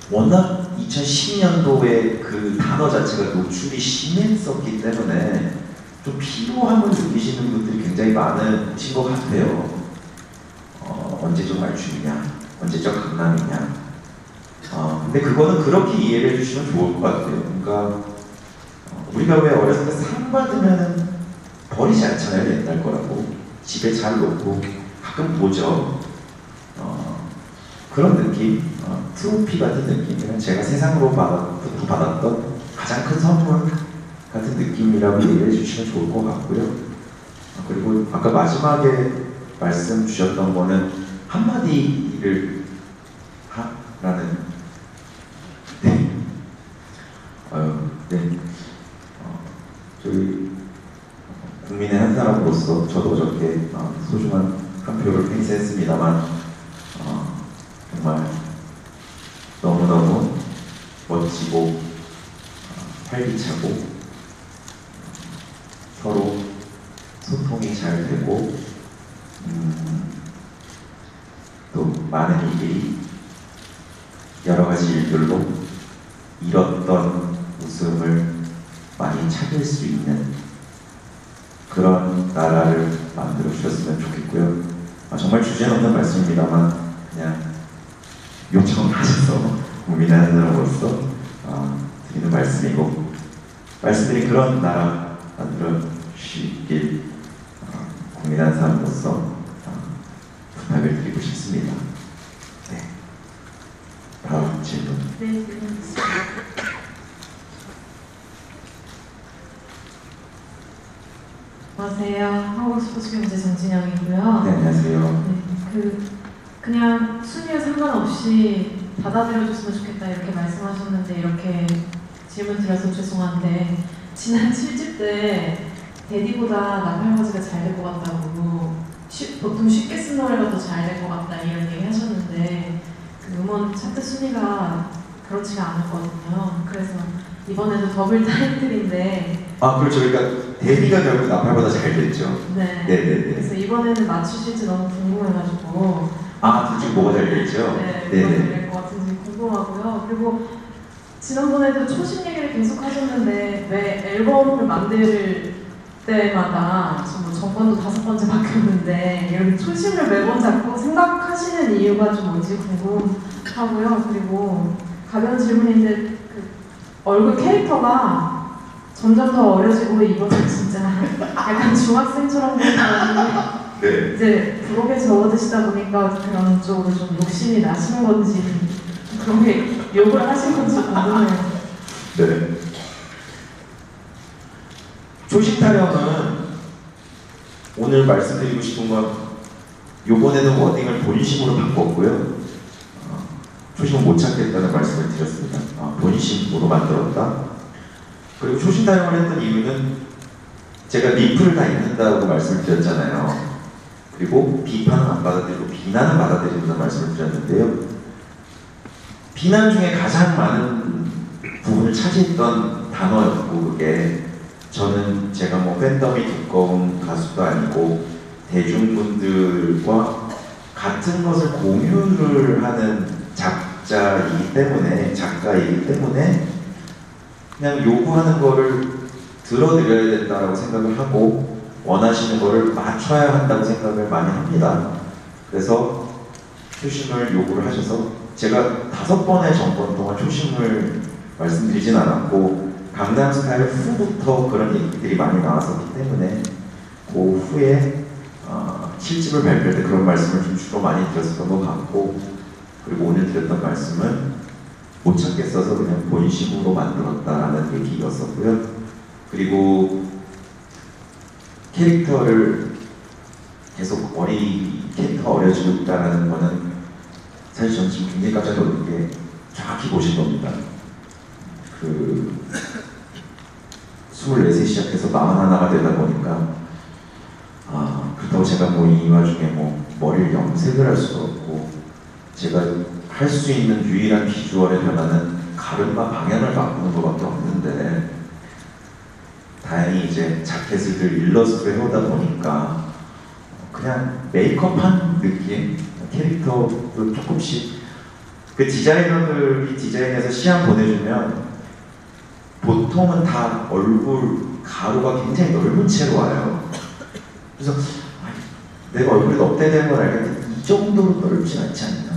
워낙 2010년도에 그 단어 자체가 노출이 심했었기 때문에 좀 피로함을 느끼시는 분들이 굉장히 많으신 것 같아요. 언제적 말춤이냐, 언제적 강남이냐. 근데 그거는 그렇게 이해를 해주시면 좋을 것 같아요. 그러니까 우리가 왜 어렸을 때 상 받으면 버리지 않잖아요. 옛날 거라고. 집에 잘 놓고 가끔 보죠. 그런 느낌, 트로피 같은 느낌이면 제가 세상으로부터 받았던 가장 큰 선물 같은 느낌이라고 얘기해 주시면 좋을 것 같고요. 그리고 아까 마지막에 말씀 주셨던 거는 한마디를 하라는 네. 네. 저희 국민의 한 사람으로서 저도 저렇게 소중한 한 표를 행사했습니다만 정말 너무너무 멋지고 활기차고 서로 소통이 잘 되고 또 많은 일들이 여러 가지 일들로 잃었던 웃음을 많이 찾을 수 있는 그런 나라를 만들어 주셨으면 좋겠고요. 정말 주제는 없는 말씀입니다만 그냥 요청을 하셔서 국민하느라로서 드리는 말씀이고, 말씀드린 그런 나라 만들어 주시길 국민한 사람으로서 부탁을 드리고 싶습니다. 네. 다음 질문. 네, 안녕하세요. 한국스포츠경제 정진영이고요. 네, 안녕하세요. 네, 그냥 순위에 상관없이 받아들여줬으면 좋겠다 이렇게 말씀하셨는데 이렇게 질문 드려서 죄송한데 지난 7집 때 데디보다 나팔바지가 잘 될 것 같다고 보통 쉽게 쓴 노래가 더 잘 될 것 같다 이런 얘기 하셨는데 그 음원 차트 순위가 그렇지가 않았거든요. 그래서 이번에도 더블 타이틀인데 그렇죠. 그러니까 데뷔가 결국 나팔보다 잘 됐죠. 네. 네네네. 그래서 이번에는 맞추실지 너무 궁금해가지고 둘 중 뭐가 잘 됐죠? 네, 네네. 뭐가 될 것 같은지 궁금하고요. 그리고 지난번에도 초심 얘기를 계속 하셨는데 왜 앨범을 만들 때마다 뭐 정권도 5번째 바뀌었는데 이렇게 초심을 매번 잡고 생각하시는 이유가 좀 뭔지 궁금하고요. 그리고 가벼운 질문인데 그 얼굴 캐릭터가 점점 더 어려지고 이번엔 진짜 약간 중학생처럼 보이더라고요. 네. 이제 부록에 접어드시다 보니까 그런 쪽으로 좀 욕심이 나시는 건지 그런 게 욕을 하신 건지 궁금해요. 네. 초심 타령은 오늘 말씀드리고 싶은 건 요번에는 워딩을 본심으로 바꿨고요. 초심을 못 찾겠다는 말씀을 드렸습니다. 본심으로 만들었다. 그리고 초심 타령을 했던 이유는 제가 리플을 다 읽는다고 말씀을 드렸잖아요. 그리고 비판은 안 받아들이고 비난은 받아들인다는 말씀을 드렸는데요. 비난 중에 가장 많은 부분을 차지했던 단어였고, 그게 저는 제가 뭐 팬덤이 두꺼운 가수도 아니고 대중분들과 같은 것을 공유를 하는 작가이기 때문에 그냥 요구하는 거를 들어드려야 된다고 생각을 하고 원하시는 거를 맞춰야 한다고 생각을 많이 합니다. 그래서 초심을 요구를 하셔서 제가 5번의 정권 동안 초심을 말씀드리진 않았고 강남스타일 후부터 그런 얘기들이 많이 나왔었기 때문에 그 후에 7집을 발표할 때 그런 말씀을 좀 주로 많이 드렸었던 것 같고, 그리고 오늘 드렸던 말씀은 못 찾겠어서 그냥 본심으로 만들었다라는 얘기였었고요. 그리고 캐릭터를 계속 캐릭터가 어려지고 있다는 거는 사실 저는 지금 굉장히 깜짝 놀란 게 정확히 보신 겁니다. 24세 시작해서 41가 되다 보니까 그렇다고 제가 이 와중에 머리를 염색을 할 수도 없고 제가 할 수 있는 유일한 비주얼의 변화는 가르마 방향을 바꾸는 것밖에 없는데 다행히 이제 자켓을 늘 일러스트로 해오다 보니까 그냥 메이크업한 느낌? 캐릭터를 조금씩 그 디자이너들이 디자인해서 시안 보내주면 보통은 다 얼굴 가루가 굉장히 넓은 채로 와요. 그래서 내가 얼굴이 업데이트된 걸 알겠는데 이 정도로 넓지 않지 않나?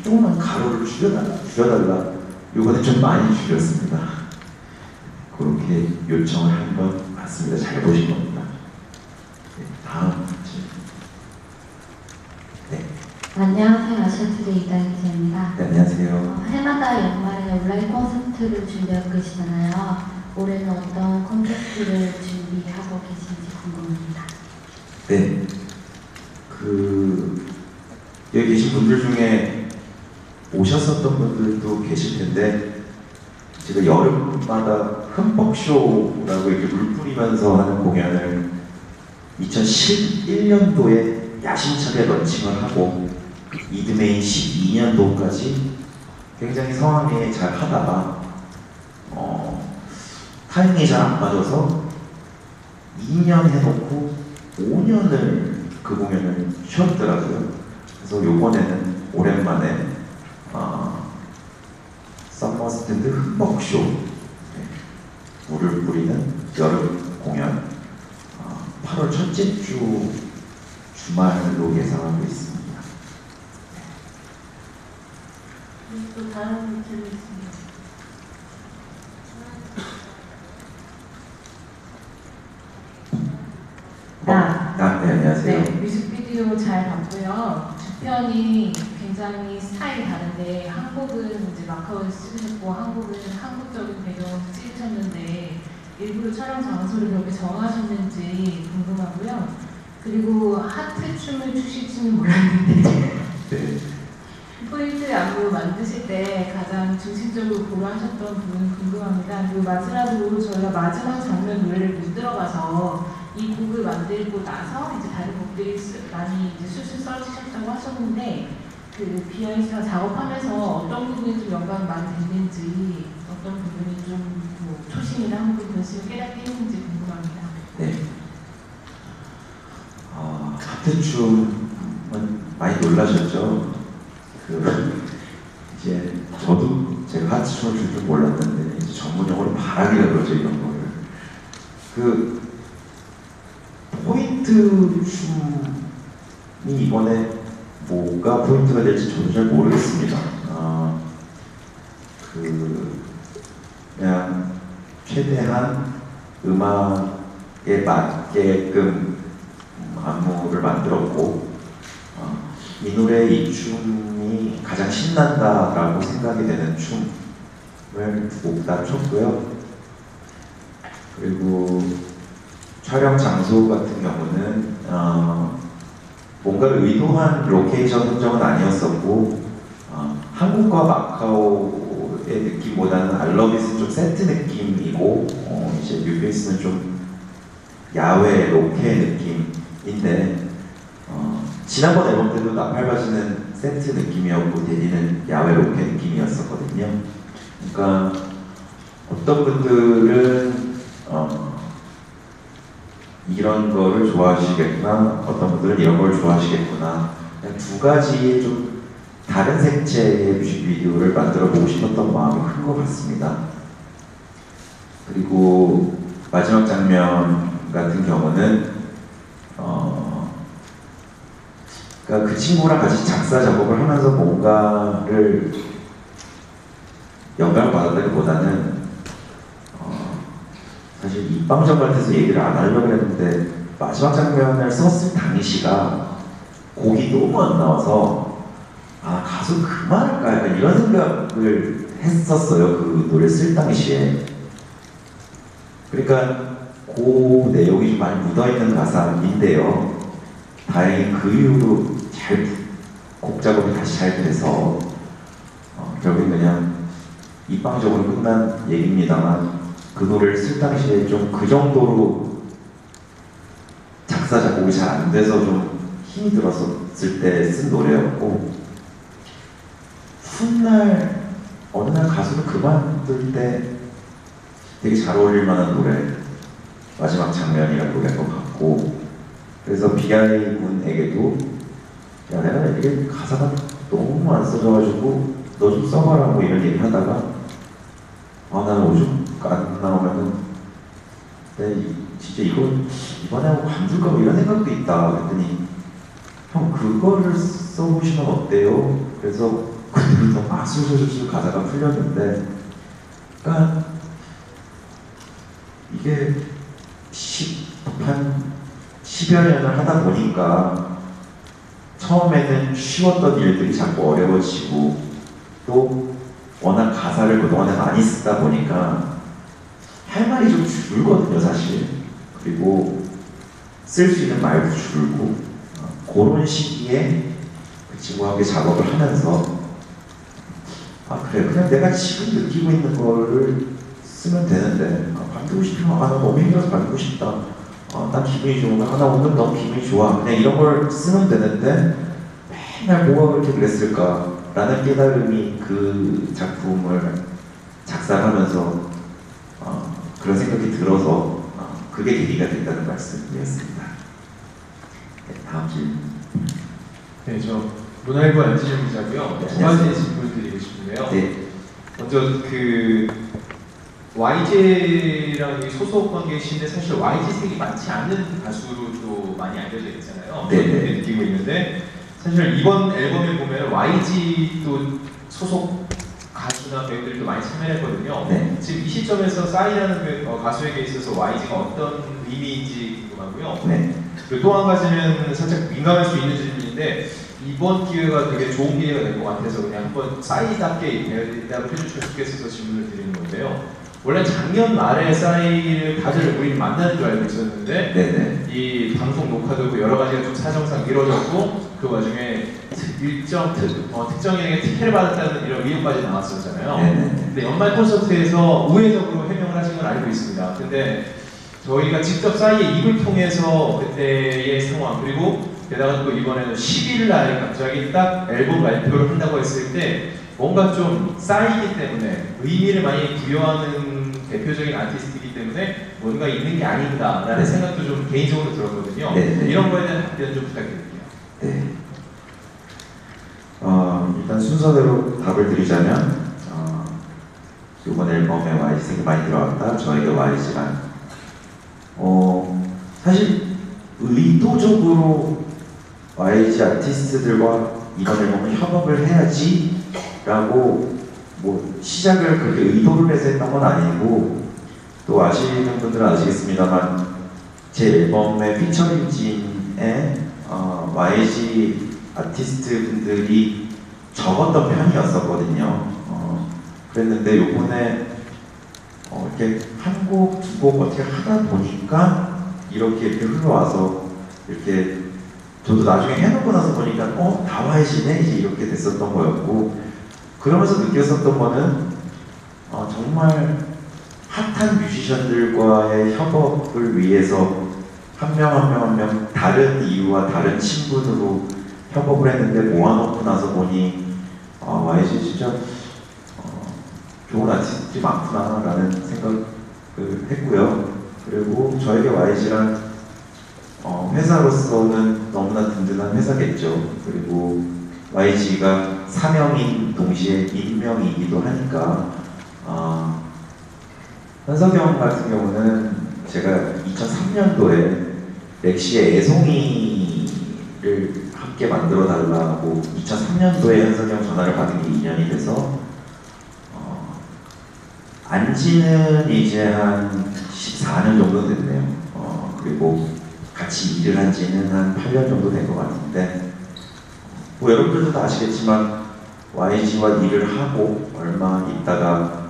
조금만 가루를 줄여달라. 이번에 좀 많이 줄였습니다. 그렇게 요청을 한 건 맞습니다. 잘 보신 겁니다. 네, 다음 질문. 네. 안녕하세요. 아시아투데이 이다희입니다. 네, 안녕하세요. 해마다 연말에 온라인 콘서트를 준비하고 계시잖아요. 올해는 어떤 콘서트를 준비하고 계신지 궁금합니다. 네. 여기 계신 분들 중에 오셨었던 분들도 계실 텐데 제가 여름마다 흠뻑쇼라고 이렇게 물 뿌리면서 하는 공연을 2011년도에 야심차게 런칭을 하고 이듬해인 12년도까지 굉장히 성황리에 잘 하다가 타이밍이 잘 안 맞아서 2년 해놓고 5년을 그 공연을 쉬었더라고요. 그래서 요번에는 오랜만에 썸머스탠드 흠뻑쇼, 물을 뿌리는 여름 공연 8월 첫째 주 주말로 예상하고 있습니다. 또 다른 질문 있습니다. 네, 안녕하세요. 네, 뮤직비디오 잘 봤고요. 두 편이 굉장히 스타일이 다른데 한 곡은 이제 마카오에서 찍으셨고 한 곡은 한국적인 배경으로 찍으셨는데 일부러 촬영 장소를 그렇게 정하셨는지 궁금하고요. 그리고 하트 춤을 추실지는 몰랐는데 네. 포인트 안무 만드실 때 가장 중심적으로 고려하셨던 부분 궁금합니다. 그리고 마지막으로 저희가 마지막 장면 노래를 못 들어가서 이 곡을 만들고 나서 이제 다른 곡들이 많이 이제 술술 써지셨다고 하셨는데 그 비아이스가 작업하면서 어떤 부분이 좀 영감이 많이 됐는지 어떤 부분이 좀뭐 초심이나 혹은 본심을 깨닫게 했는지 궁금합니다. 네. 하트춤은 많이 놀라셨죠? 이제 저도 제가 하트춤을 출 줄 몰랐는데 이제 전문용어로 바람이라 그러죠, 이런 거를. 포인트 춤이 이번에 뭐가 포인트가 될지 저도 잘 모르겠습니다. 그냥 최대한 음악에 맞게끔 안무를 만들었고 이 노래 이 춤이 가장 신난다라고 생각이 되는 춤을 두 곡 다 췄고요. 그리고 촬영 장소 같은 경우는 뭔가를 의도한 로케이션 선정은 아니었었고 한국과 마카오의 느낌보다는 알러비스는 좀 세트 느낌이고 이제 뉴페이스는 좀 야외 로케 느낌인데 지난번 앨범 때도 나팔바지는 세트 느낌이었고 데디는 야외 로케 느낌이었었거든요. 그러니까 어떤 분들은 이런 거를 좋아하시겠구나, 어떤 분들은 이런 걸 좋아하시겠구나. 그냥 두 가지의 좀 다른 색채의 뮤직비디오를 만들어 보고 싶었던 마음이 큰 것 같습니다. 그리고 마지막 장면 같은 경우는 그러니까 그 친구랑 같이 작사 작업을 하면서 뭔가를 영감을 받았다기보다는 사실 입방정 같아서 얘기를 안 하려고 했는데 마지막 장면을 썼을 당시가 곡이 너무 안 나와서 가수 그만할까 약간 이런 생각을 했었어요. 그 노래 쓸 당시에. 그러니까 그 내용이 좀 많이 묻어있는 가사인데요. 다행히 그 이후로 곡 작업이 다시 잘 돼서 결국엔 그냥 입방적으로 끝난 얘기입니다만 그 노래를 쓸 당시에 좀 그 정도로 작사 작곡이 잘 안 돼서 좀 힘이 들었을 때 쓴 노래였고 훗날 어느 날 가수를 그만둘 때 되게 잘 어울릴 만한 노래 마지막 장면이라는 노래인 것 같고 그래서 비아이 군에게도 야 내가 이게 가사가 너무 안 써져가지고 너 좀 써봐라 뭐 이런 얘기 하다가 나는 오죽 안 나오면은 진짜 이거 이번에 하고 관둘까 뭐 이런 생각도 있다 그랬더니 형 그거를 써보시면 어때요? 그래서 그때부터 막 술술술 가사가 풀렸는데 그러니까 이게 한 10여 년을 하다 보니까 처음에는 쉬웠던 일들이 자꾸 어려워지고 또 워낙 가사를 그동안에 많이 쓰다 보니까 할 말이 좀 줄거든요 사실. 그리고 쓸 수 있는 말도 줄고 그런 시기에 그 친구와 함께 작업을 하면서 그래 그냥 내가 지금 느끼고 있는 거를 쓰면 되는데 관두고 싶으면 나 너무 힘들어서 관두고 싶다. 난 기분이 좋은가? 나 오늘 너무 기분이 좋아. 그냥 이런 걸 쓰면 되는데 맨날 뭐가 그렇게 그랬을까? 라는 깨달음이 그 작품을 작사하면서 그런 생각이 들어서 그게 계기가 됐다는 말씀이었습니다. 네, 다음 질문. 네, 저 문화일보 안지영 기자고요. 네, 두 가지 질문 드리고 싶은데요. 네. 먼저 그 YG랑 소속 관계이신데 사실 YG색이 많지 않은 가수로 또 많이 알려져 있잖아요. 네네. 그렇게 느끼고 있는데 사실 이번 앨범에 보면 YG 또 소속 가수나 배우들도 많이 참여했거든요. 네. 지금 이 시점에서 싸이라는 가수에게 있어서 YG가 어떤 의미인지 궁금하고요. 네. 그리고 또 한 가지는 살짝 민감할 수 있는 질문인데 이번 기회가 되게 좋은 기회가 될 것 같아서 그냥 한번 싸이답게 대답을 해주시면 좋겠어서 질문을 드리는 건데요. 원래 작년 말에 싸이를 다들 우리 만나는 줄 알고 있었는데 네네. 이 방송 녹화도 여러 가지가 좀 사정상 미뤄졌고 그 와중에 특정인에게 특혜를 받았다는 이런 의혹까지 나왔었잖아요. 네네. 근데 연말 콘서트에서 우회적으로 해명을 하신 건 알고 있습니다. 근데 저희가 직접 싸이의 입을 통해서 그때의 상황 그리고 게다가 또 이번에는 10일 날 갑자기 딱 앨범 발표를 한다고 했을 때 뭔가 좀 싸이기 때문에 의미를 많이 부여하는 대표적인 아티스트이기 때문에 뭔가 있는 게 아닌가라는 생각도 좀 개인적으로 들었거든요. 네. 이런 거에 대한 답변 좀 부탁드릴게요. 네. 일단 순서대로 답을 드리자면 이번 앨범에 YG색이 많이 들어왔다. 저에게 YG란 사실 의도적으로 YG 아티스트들과 이번 앨범을 협업을 해야지 라고 뭐 시작을 그렇게 의도를 해서 했던 건 아니고 또 아시는 분들은 아시겠습니다만 제 앨범의 피처링진에 YG 아티스트 분들이 적었던 편이었었거든요. 그랬는데 요번에 이렇게 한 곡, 두 곡 어떻게 하다 보니까 이렇게 흘러와서 이렇게 저도 나중에 해놓고 나서 보니까 다 YG네 이제 이렇게 됐었던 거였고 그러면서 느꼈었던 거는 정말 핫한 뮤지션들과의 협업을 위해서 한 명 한 명 다른 이유와 다른 친분으로 협업을 했는데 모아놓고 나서 보니 YG 진짜 좋은 아티스트들이 많구나 라는 생각을 했고요. 그리고 저에게 YG란 회사로서는 너무나 든든한 회사겠죠. 그리고 YG가 사명인 동시에 인명이기도 하니까 현석영 같은 경우는 제가 2003년도에 렉시의 애송이를 함께 만들어 달라고 2003년도에 현석영 전화를 받은 게 2년이 돼서 안지는 이제 한 14년 정도 됐네요. 그리고 같이 일을 한 지는 한 8년 정도 된 것 같은데 뭐 여러분들도 다 아시겠지만 YG와 일을 하고 얼마 있다가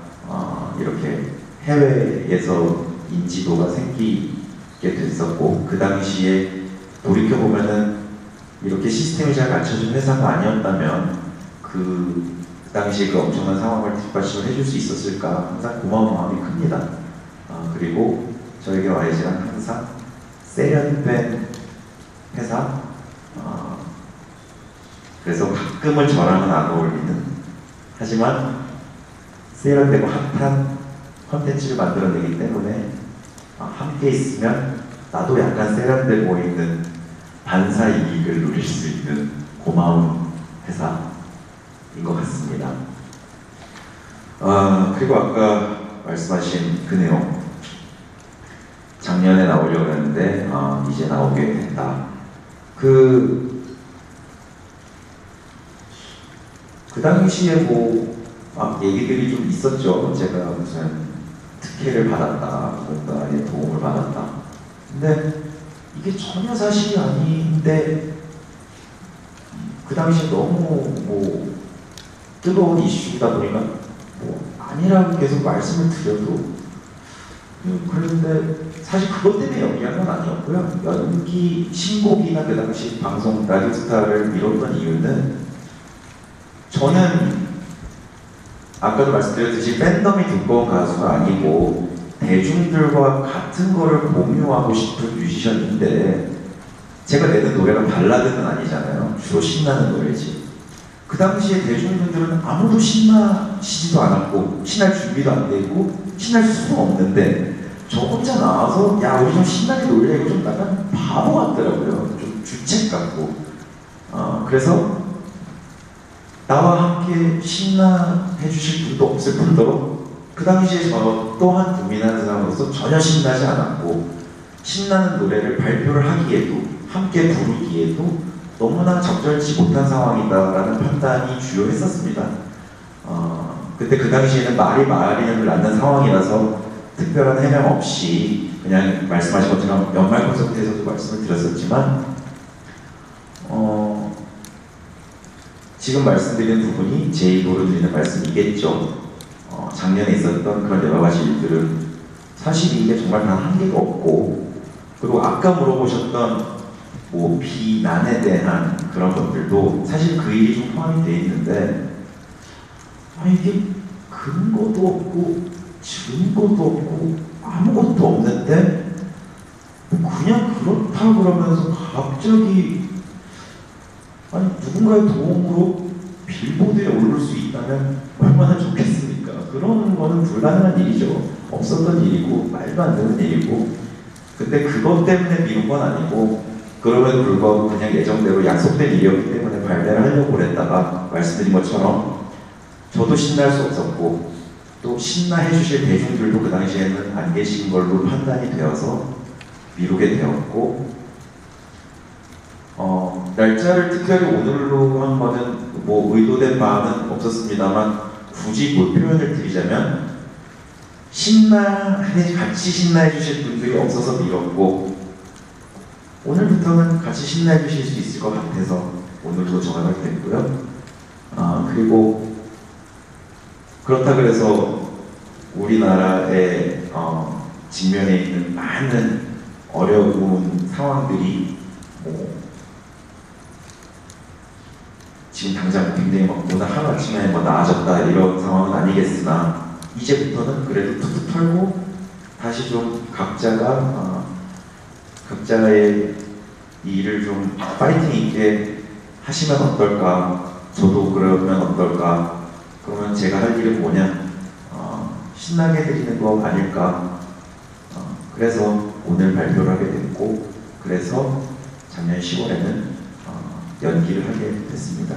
이렇게 해외에서 인지도가 생기게 됐었고 그 당시에 돌이켜보면은 이렇게 시스템이 잘 갖춰진 회사가 아니었다면 그 당시에 그 엄청난 상황을 뒷받침을 해줄 수 있었을까 항상 고마운 마음이 큽니다. 그리고 저에게 YG는 항상 세련된 회사 그래서 가끔은 저랑은 안 어울리는 하지만 세련되고 핫한 컨텐츠를 만들어내기 때문에 함께 있으면 나도 약간 세련돼 보이는 반사 이익을 누릴 수 있는 고마운 회사인 것 같습니다. 그리고 아까 말씀하신 그 내용 작년에 나오려고 했는데 이제 나오게 된다. 그 당시에 뭐 얘기들이 좀 있었죠. 제가 무슨 특혜를 받았다, 뭔가의 도움을 받았다. 근데 이게 전혀 사실이 아닌데 그 당시에 너무 뭐 뜨거운 이슈다 보니까 뭐 아니라고 계속 말씀을 드려도 그런데 사실 그것 때문에 연기한 건 아니었고요. 연기 신곡이나 그 당시 방송 라디오스타를 미뤘던 이유는 저는 아까도 말씀드렸듯이 팬덤이 두꺼운 가수가 아니고 대중들과 같은 거를 공유하고 싶은 뮤지션인데 제가 내는 노래가 발라드는 아니잖아요. 주로 신나는 노래지. 그 당시에 대중분들은 아무도 신나시지도 않았고 신날 준비도 안 돼 있고 신날 수도 없는데 저 혼자 나와서 야 우리 좀 신나게 놀려 이거 좀 약간 바보 같더라고요. 좀 주책 같고 그래서 나와 함께 신나해 주실 분도 없을 뿐더러 그 당시에 저 또한 국민하는 사람으로서 전혀 신나지 않았고 신나는 노래를 발표를 하기에도 함께 부르기에도 너무나 적절치 못한 상황이다라는 판단이 주요했었습니다. 그때 그 당시에는 말이 낳는 상황이라서 특별한 해명 없이 그냥 말씀하신 것처럼 연말 콘서트에서도 말씀을 드렸었지만 지금 말씀드리는 부분이 제 입으로 드리는 말씀이겠죠. 작년에 있었던 그런 여러 가지 일들은 사실 이게 정말 단 한 개가 없고, 그리고 아까 물어보셨던 뭐 비난에 대한 그런 것들도 사실 그 일이 좀 포함이 되어 있는데, 이게 근거도 없고 증거도 없고 아무것도 없는데 그냥 그렇다 그러면서 갑자기 누군가의 도움으로 빌보드에 오를 수 있다면 얼마나 좋겠습니까? 그런 거는 불가능한 일이죠. 없었던 일이고 말도 안 되는 일이고, 그때 그것 때문에 미룬 건 아니고 그럼에도 불구하고 그냥 예정대로 약속된 일이었기 때문에 발매를 하려고 그랬다가 말씀드린 것처럼 저도 신날 수 없었고 또 신나해 주실 대중들도 그 당시에는 안 계신 걸로 판단이 되어서 미루게 되었고, 날짜를 특별히 오늘로 한 거는 뭐 의도된 바는 없었습니다만 굳이 뭐 표현을 드리자면 같이 신나해 주실 분들이 없어서 미뤘고, 오늘부터는 같이 신나해 주실 수 있을 것 같아서 오늘로 정하게 됐고요. 그리고 그렇다 그래서 우리나라의 직면에 있는 많은 어려운 상황들이 지금 당장 굉장히 오늘 하루아침에 나아졌다 이런 상황은 아니겠으나 이제부터는 그래도 툭툭 털고 다시 좀 각자의 일을 좀 파이팅 있게 하시면 어떨까, 저도 그러면 어떨까, 그러면 제가 할 일은 뭐냐, 신나게 해드리는 거 아닐까. 그래서 오늘 발표를 하게 됐고, 그래서 작년 10월에는 연기를 하게 됐습니다.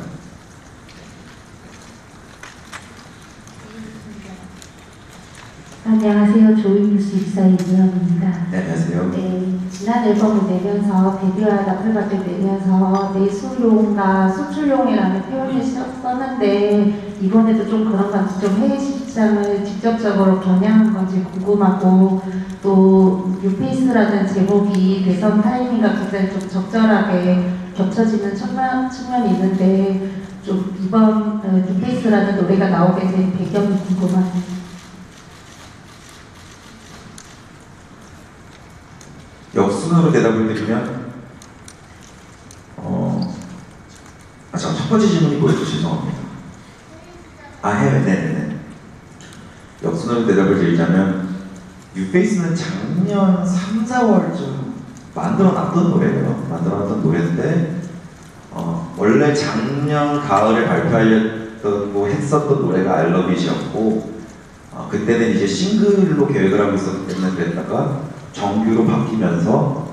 안녕하세요. 조이뉴스 입사의 이현입니다. 네, 안녕하세요. 네, 지난 앨범을 내면서 데뷔하다 풀밭을 내면서 내수용과 수출용이라는 표현을 썼는데 이번에도 좀 그런 건지, 좀 해외 시장을 직접적으로 겨냥한 건지 궁금하고, 또 뉴페이스라는 제목이 대선 타이밍과 굉장히 좀 적절하게 겹쳐지는 측면이 있는데, 좀 이번 뉴페이스라는 노래가 나오게 된 배경이 궁금합니다. 역순으로 대답을 드리면, 첫 번째 질문이 뭐였죠? 죄송합니다. 해외, 네네네. 역순으로 대답을 드리자면, 뉴페이스는 작년 3, 4월쯤 만들어놨던 노래인데, 원래 작년 가을에 발표하려고 했었던 노래가 I Love It이었고, 그때는 이제 싱글로 계획을 하고 있었기 때문에 그랬다가 정규로 바뀌면서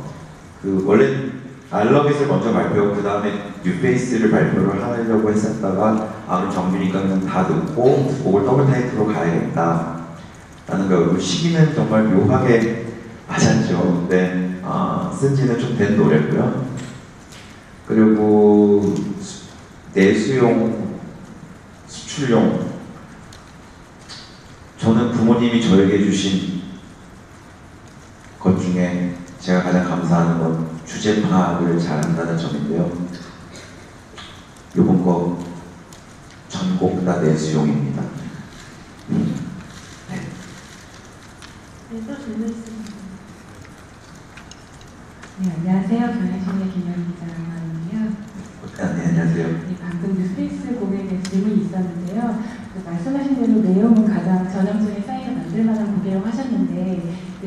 원래 I Love It을 먼저 발표하고 그 다음에 뉴페이스를 발표를 하려고 했었다가 그럼 정규니까 그냥 다 넣고 두 곡을 더블 타이틀로 가야겠다 라는 거고, 시기는 정말 묘하게 맞았죠. 근데 쓴 지는 좀 된 노래고요. 그리고 내수용, 수출용, 저는 부모님이 저에게 주신 것 중에 제가 가장 감사하는 건 주제 파악을 잘한다는 점인데요. 요번 거 전곡 다 내수용입니다. 네. 네, 안녕하세요. 경향신의 김현 기자입니다. 네, 안녕하세요. 네, 방금 뉴페이스 곡에 대해 질문이 있었는데요. 말씀하신 대로 내용은 가장 전형적인 사인을 만들 만한 곡이라고 하셨는데,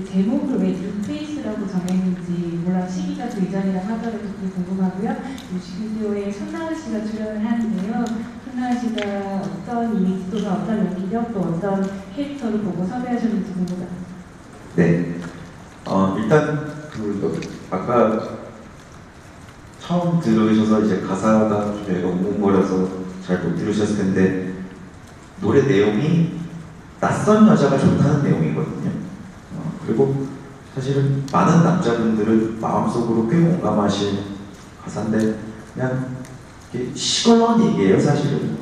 제목을 왜 뉴페이스라고 정했는지, 물론 시기가 그 이전이라고 하더라도 그게 궁금하고요. 뮤직비디오에 손나은 씨가 출연을 하는데요. 손나은 씨가 어떤 이미지 또는 어떤 연기력 또 어떤 캐릭터를 보고 섭외하셨는지 궁금합니다. 네. 일단 아까 처음 들으셔서 이제 가사가 좀 웅웅거려서 잘 못 들으셨을 텐데, 노래 내용이 낯선 여자가 좋다는 내용이거든요. 그리고 사실은 많은 남자분들은 마음속으로 꽤 공감하실 가사인데 그냥 시걸러한 얘기예요, 사실은.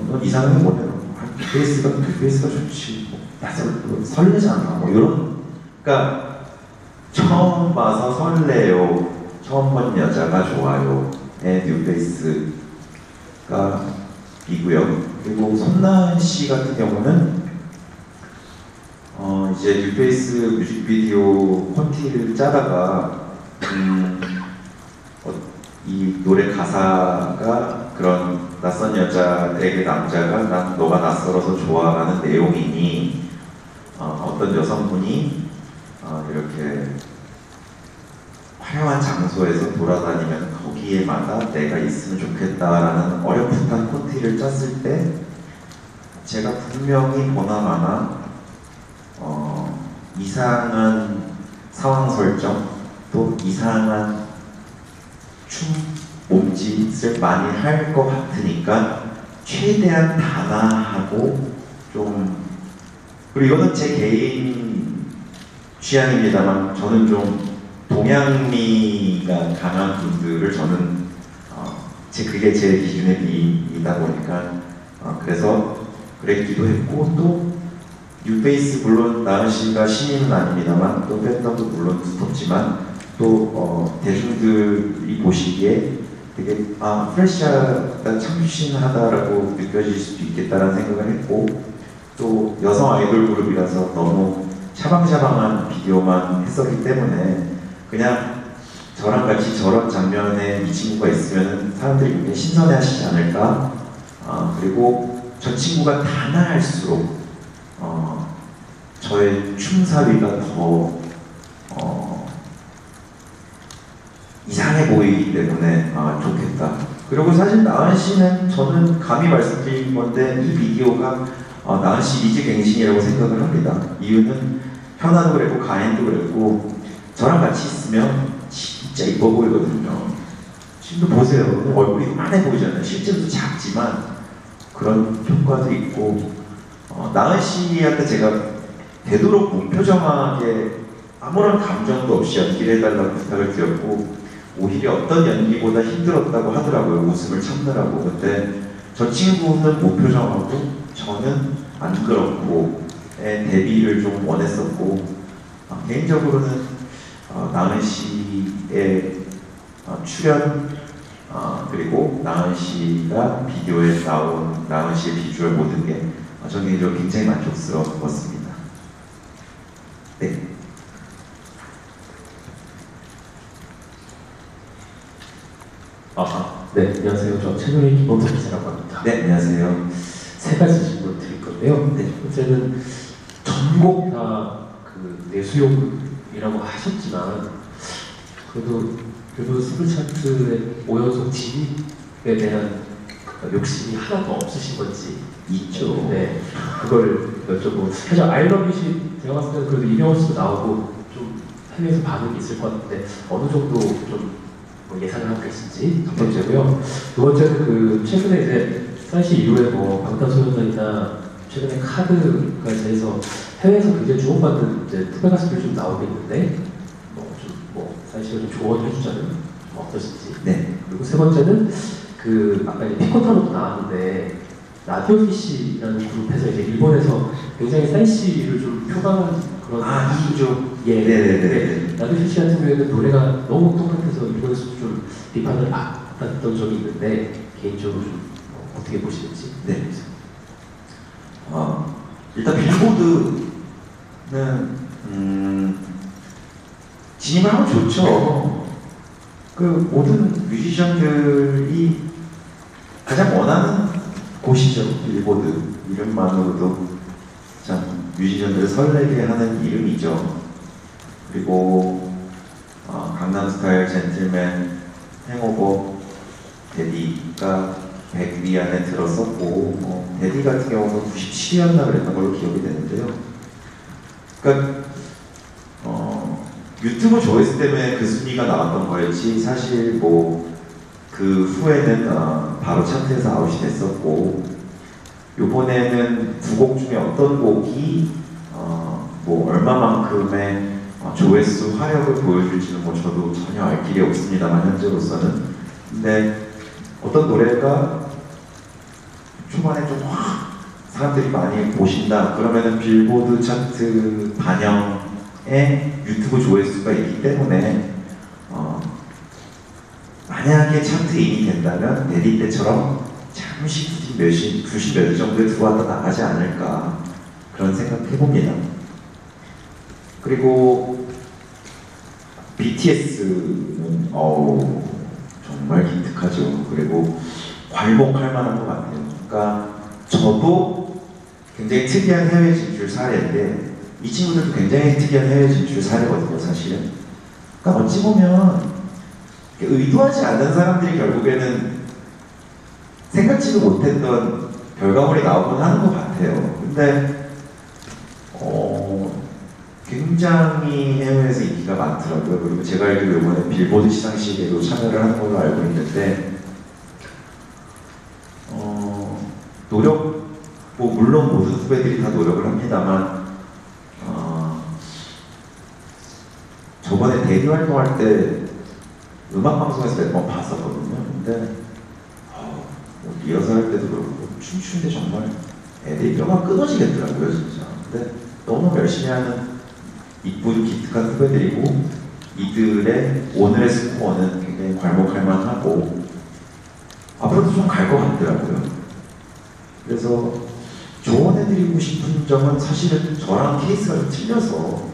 넌 이상형이 뭐냐? 뉴페이스가 좋지. 설레잖아. 뭐 이런. 그러니까 처음 봐서 설레요. 처음 본 여자가 좋아요.의 뉴페이스가 이고요. 그리고 손나은 씨 같은 경우는 이제 뉴페이스 뮤직비디오 콘티를 짜다가 이 노래 가사가 그런 낯선 여자에게 남자가 난 너가 낯설어서 좋아하는 내용이니 어떤 여성분이 이렇게 화려한 장소에서 돌아다니면 거기에마다 내가 있으면 좋겠다라는 어렴풋한 콘티를 짰을 때 제가 분명히 보나마나 이상한 상황 설정 또 이상한 춤 몸짓을 많이 할 것 같으니까 최대한 단아하고 좀 그리고 이거는 제 개인 취향입니다만 저는 좀 동양미가 강한 분들을 저는 그게 제 기준의 미이다 보니까 그래서 그랬기도 했고 또 뉴페이스 물론 나은 씨가 신인은 아닙니다만 또 팬덤도 물론 두텁지만 또 대중들이 보시기에 되게 프레시하다 참신하다라고 느껴질 수도 있겠다라는 생각을 했고 또 여성 아이돌 그룹이라서 너무 샤방샤방한 비디오만 했었기 때문에 그냥 저랑 같이 저런 장면에 이 친구가 있으면 사람들이 굉장히 신선해하시지 않을까. 그리고 저 친구가 단아할수록 저의 춤사위가 더 이상해 보이기 때문에 좋겠다. 그리고 사실 나은 씨는 저는 감히 말씀드린 건데 이 비디오가 나은 씨 이지갱신이라고 생각을 합니다. 이유는 현아도 그랬고 가인도 그랬고 저랑 같이 있으면 진짜 이뻐 보이거든요. 지금도 보세요. 얼굴이 요만해 보이잖아요. 실제로도 작지만 그런 효과도 있고 나은 씨한테 제가 되도록 무표정하게 아무런 감정도 없이 연기를 해달라고 부탁을 드렸고 오히려 어떤 연기보다 힘들었다고 하더라고요. 웃음을 참느라고. 근데 저 친구는 무표정하고 저는 안 그렇고 데뷔를 좀 원했었고 개인적으로는 나은 씨의 출연 그리고 나은 씨가 비디오에 나온 나은 씨의 비주얼 모든 게 저는 개인적으로 굉장히 만족스러웠습니다. 네. 네, 안녕하세요. 저 채널의 김범석 기자라고 합니다. 네, 안녕하세요. 세 가지 질문 드릴 건데요. 네, 첫 번째는 전곡 다 그 내수용이라고 하셨지만 그래도 스플 차트의 5연속 진입에 대한 욕심이 하나도 없으신 건지 있죠. 네, 그걸 여쭤보고 사실 아이러브시 제가 봤을 때는 그래도 이병헌 씨도 나오고 좀 해외에서 반응이 있을 것 같은데 어느 정도 좀 예상을 하고 계신지 첫 번째고요. 두 번째는 그 최근에 이제 사실 이후에 뭐 방탄소년단이나 최근에 카드까지 해서 해외에서 굉장히 주목받는 이제 후배 가수들이 좀 나오고 있는데 사실 좀 조언을 해주자면 좀 어떠신지. 네. 그리고 세 번째는 그 아까 이제 피코타로도 나왔는데 라디오 피시라는 그룹에서 이제 일본에서 굉장히 싸이 씨를 좀 표방한 그런 이죠. 예. 네네네. 라디오 피시 같은 경우에는 노래가 너무 똑같아서 일본에서 좀 비판을 받았던 적이 있는데 개인적으로 좀 어떻게 보시는지. 네. 일단 빌보드는 진입하면 좋죠. 그 모든 뮤지션들이 가장 원하는 곳이죠. 빌보드 이름만으로도 참 뮤지션들을 설레게 하는 이름이죠. 그리고 강남스타일, 젠틀맨, 행오버, 데디가 100위 안에 들었었고 데디 같은 경우는 97위였나 그랬던 걸로 기억이 되는데요. 그러니까 유튜브 조회수 때문에 그 순위가 나왔던 거였지 사실 뭐 그 후에는 바로 차트에서 아웃이 됐었고 요번에는 두 곡 중에 어떤 곡이 뭐 얼마만큼의 조회수 화력을 보여줄지는 뭐 저도 전혀 알 길이 없습니다만 현재로서는. 근데 어떤 노래가 초반에 좀 확 사람들이 많이 보신다 그러면은 빌보드 차트 반영의 유튜브 조회수가 있기 때문에 만약에 차트인이 된다면 데뷔 때처럼 잠시 두시 몇 시 정도에 들어왔다 나가지 않을까 그런 생각해봅니다. 그리고 BTS는 정말 기특하죠. 그리고 괄목할 만한 것 같아요. 그러니까 저도 굉장히 특이한 해외 진출 사례인데 이 친구들도 굉장히 특이한 해외 진출 사례거든요, 사실은. 그러니까 어찌 보면 의도하지 않는 사람들이 결국에는 생각지도 못했던 결과물이 나오곤 하는 것 같아요. 근데 굉장히 해외에서 인기가 많더라고요. 그리고 제가 알기로 이번에 빌보드 시상식에도 참여를 하는 걸로 알고 있는데 노력, 뭐 물론 모든 후배들이 다 노력을 합니다만 저번에 데뷔 활동할 때 음악방송에서 몇 번 봤었거든요. 근데 뭐 리허설 할 때도 그렇고 춤추는데 정말 애들이 뼈가 끊어지겠더라고요, 진짜. 근데 너무 열심히 하는 이쁜 기특한 후배들이고 이들의 오늘의 스코어는 굉장히 괄목할 만하고 앞으로도 좀 갈 것 같더라고요. 그래서 조언해드리고 싶은 점은 사실은 저랑 케이스가 좀 틀려서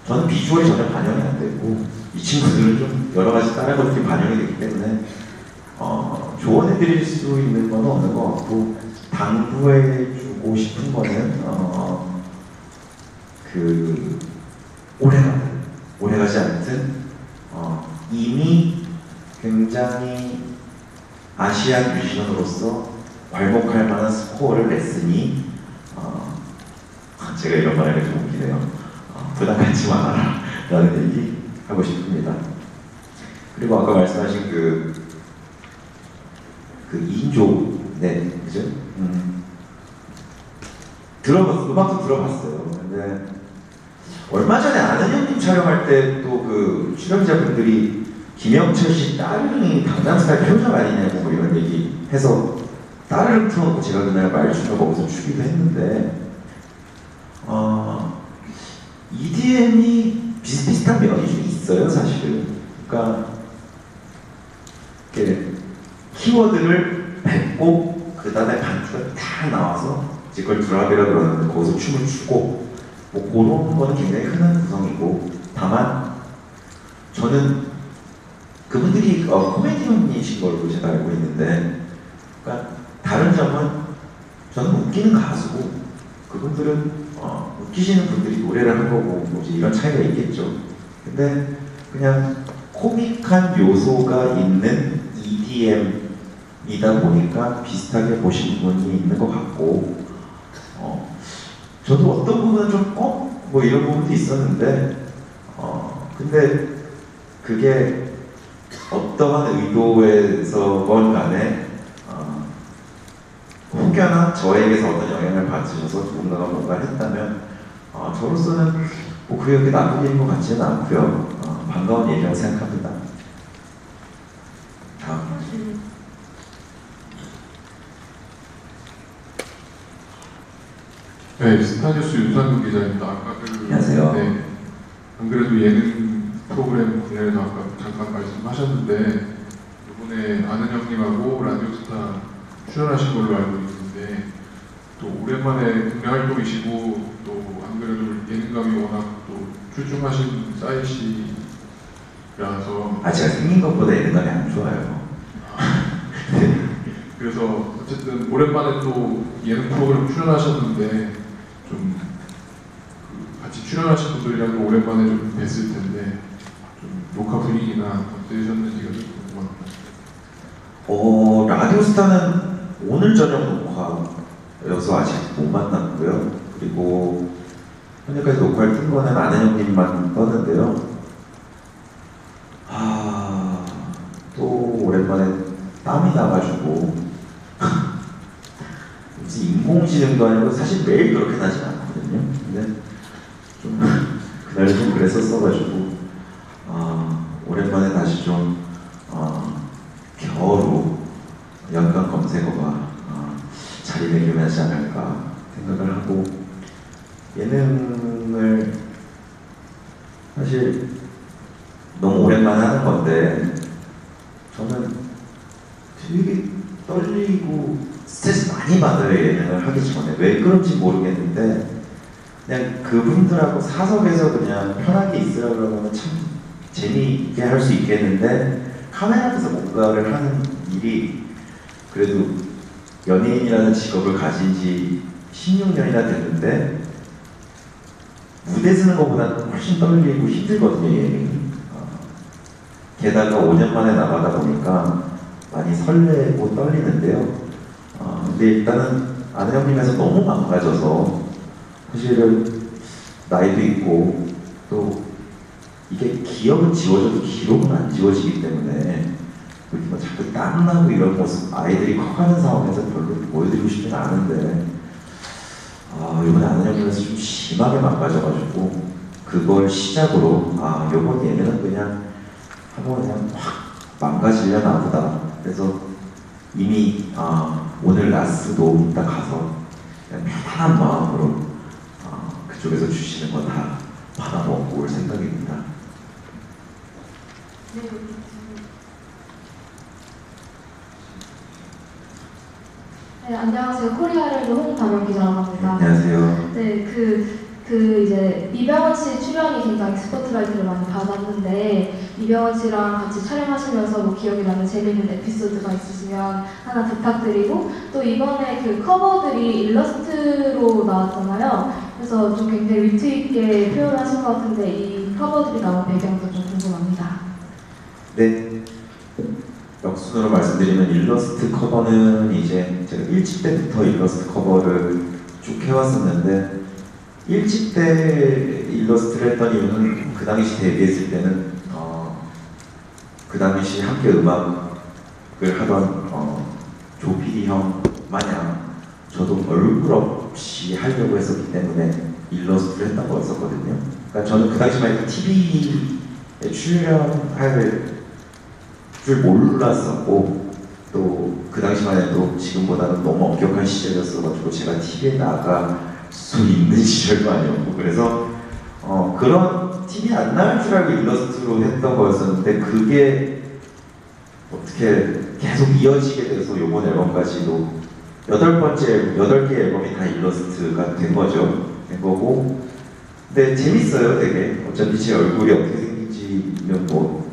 저는 비주얼이 전혀 반영이 안 되고 이 친구들은 좀 여러 가지 다른 것들이 반영이 되기 때문에 조언해드릴 수 있는 건 없는 것 같고 당부해주고 싶은 거는 오래가지 않든 이미 굉장히 아시안 뮤지션으로서 괄목할 만한 스코어를 냈으니 제가 이런 말을 좀 웃기네요. 부담 갖지 마라 라는 얘기 하고 싶습니다. 그리고 아까 말씀하신 그 2인조 그죠? 음악도 들어봤어요. 근데 얼마 전에 아는 형님 촬영할 때 또 그 출연자분들이 김영철 씨 딸이 강남스타일 표정 아니냐고 뭐 이런 얘기 해서 딸을 틀어놓고 제가 그날 말춤을 거기서 추기도 했는데 EDM이 비슷비슷한 면이 좀 있어요, 사실은. 그러니까 이렇게 키워드를 뱉고 그 다음에 반주가 다 나와서 이제 그걸 드랍이라 그러는데 거기서 춤을 추고 뭐 그런 거는 굉장히 흔한 구성이고 다만 저는 그분들이 코미디언이신 걸로 제가 알고 있는데 그러니까 다른 점은 저는 웃기는 가수고 그분들은 웃기시는 분들이 노래를 한 거고 뭐 이런 차이가 있겠죠. 근데 그냥 코믹한 요소가 있는 EDM이다 보니까 비슷하게 보신 분이 있는 것 같고 저도 어떤 부분은 좀 뭐 이런 부분도 있었는데 근데 그게 어떠한 의도에서건 간에 혹여나 저에게서 어떤 영향을 받으셔서 누군가가 뭔가 했다면 저로서는 뭐 그게 그렇게 나쁜 일인 것 같지는 않고요. 반가운 일이라고 생각합니다. 다음. 네, 스타뉴스 윤상근 기자입니다. 아까 안녕하세요. 네, 안 그래도 예능 프로그램 분야에서 아까 잠깐 말씀하셨는데 이번에 아는 형님하고 라디오스타 출연하신 걸로 알고 있는데 또 오랜만에 국내 활동이시고 또 안 그래도 예능감이 워낙 또 출중하신 싸이 씨라서 제가 생긴 것보다 예능감이 안 좋아요. 그래서 어쨌든 오랜만에 또 예능 프로그램 출연하셨는데 좀 같이 출연하신 분들이랑도 오랜만에 좀 뵀을 텐데 좀 녹화 분위기나 어떠셨는지가 좀 궁금합니다. 라디오스타는 오늘 저녁 녹화여서 아직 못 만났고요. 그리고 현재까지 녹화를 뜬 거는 아는 형님만 떴는데요. 또 오랜만에 땀이 나가지고 무슨 인공지능도 아니고 사실 매일 그렇게 나진 않거든요. 근데 좀 그날 좀 그랬었어가지고 오랜만에 다시 좀 겨우로 연관 검색어가 자리매김하지 않을까 생각을 하고, 예능을 사실 너무 오랜만에 하는 건데 저는 되게 떨리고 스트레스 많이 받아요. 예능을 하기 전에 왜 그런지 모르겠는데 그냥 그분들하고 사석에서 그냥 편하게 있으라 그러면 참 재미있게 할 수 있겠는데, 카메라 앞에서 뭔가를 하는 일이 그래도 연예인이라는 직업을 가진 지 16년이나 됐는데 무대 서는 것보다는 훨씬 떨리고 힘들거든요, 예능이. 게다가 5년 만에 나가다 보니까 많이 설레고 떨리는데요. 근데 일단은 아는 형님에서 너무 망가져서 사실은 나이도 있고 또 이게 기억은 지워져도 기록은 안 지워지기 때문에 이렇게 뭐 자꾸 땀나고 이런 모습 아이들이 커가는 상황에서 별로 보여드리고 싶지는 않은데 이번에 아는 형님에서 좀 심하게 망가져가지고 그걸 시작으로 이번 예능은 그냥 한번 그냥 확 망가지려나 보다. 그래서 이미 오늘 라스도 이따 가서 그냥 편안한 마음으로 그쪽에서 주시는 거 다 받아먹고 올 생각입니다. 네, 안녕하세요. 코리아레드 홍다명 기자라고 합니다. 안녕하세요. 네, 이제 이병헌 씨 출연이 굉장히 스포트라이트를 많이 받았는데, 이병헌 씨랑 같이 촬영하시면서 뭐 기억에 남는 재미있는 에피소드가 있으시면 하나 부탁드리고, 또 이번에 그 커버들이 일러스트로 나왔잖아요. 그래서 좀 굉장히 위트 있게 표현하신 것 같은데 이 커버들이 나온 배경도 좀 궁금합니다. 네. 역순으로 말씀드리면 일러스트 커버는 이제 제가 1집 때부터 일러스트 커버를 쭉 해왔었는데 1집 때 일러스트를 했던 이유는 그 당시 데뷔했을 때는 그 당시 함께 음악을 하던 조PD 형 마냥 저도 얼굴 없이 하려고 했었기 때문에 일러스트를 했던 거였었거든요. 그러니까 저는 그 당시만 해도 TV에 출연할 줄 몰랐었고 또 그 당시만 해도 지금보다는 너무 엄격한 시절이었어가지고 제가 TV에 나갈 수 있는 시절도 아니었고, 그래서 그런 TV에 안 나갈 줄 알고 일러스트로 했던 거였었는데 그게 어떻게 계속 이어지게 돼서 이번 앨범까지도 8개 앨범이 다 일러스트가 된 거고, 근데 재밌어요 되게. 어차피 제 얼굴이 어떻게 생긴지는 뭐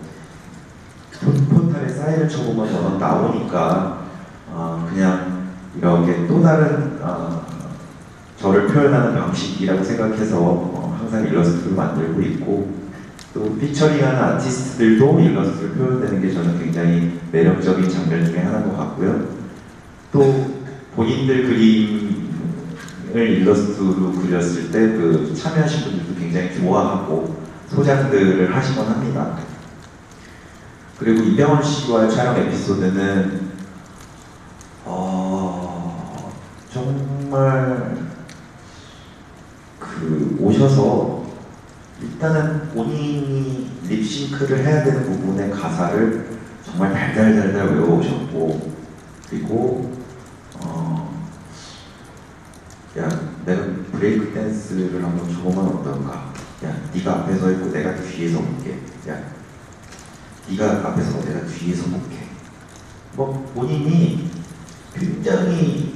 포탈에 사인을 쳐보면 저는 나오니까 그냥 이렇게 또 다른 저를 표현하는 방식이라고 생각해서 항상 일러스트를 만들고 있고, 또 피처링하는 아티스트들도 일러스트를 표현되는 게 저는 굉장히 매력적인 장면 중에 하나인 것 같고요. 또 본인들 그림을 일러스트로 그렸을 때 그 참여하신 분들도 굉장히 좋아하고 소장들을 하시곤 합니다. 그리고 이병헌 씨와 촬영 에피소드는 정말 오셔서 일단은 본인이 립싱크를 해야 되는 부분의 가사를 정말 달달달달 외워오셨고, 그리고 야 내가 브레이크 댄스를 한번 줘보면 어떨까? 야 네가 앞에 서 있고 내가 뒤에서 볼게. 야 네가 앞에서 내가 뒤에서 볼게. 뭐 본인이 굉장히,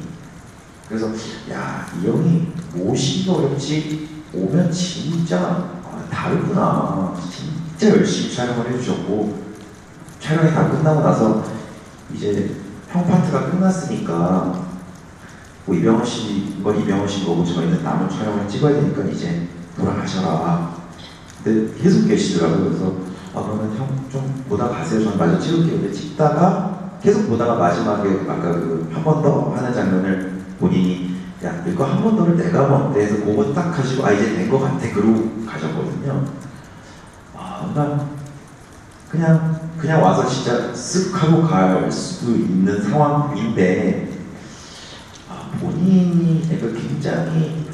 그래서 야 이 형이 오시기 어렵지 오면 진짜 다르구나. 진짜 열심히 촬영을 해주셨고, 촬영이 다 끝나고 나서 이제 형 파트가 끝났으니까 뭐 이병헌 씨 거고 저희는 남은 촬영을 찍어야 되니까 이제 돌아가셔라. 근데 계속 계시더라고요. 그래서 그러면 형 좀 보다 가세요. 저는 마저 찍을게요. 근데 찍다가 계속 보다가 마지막에 아까 한 번 더 하는 장면을 본인이 야 이거 한 번 더를 내가 하면 어때 해서 그거 딱 하시고 이제 된 것 같아 그러고 가셨거든요. 그냥 와서 진짜 쓱 하고 갈 수도 있는 상황인데 본인이 굉장히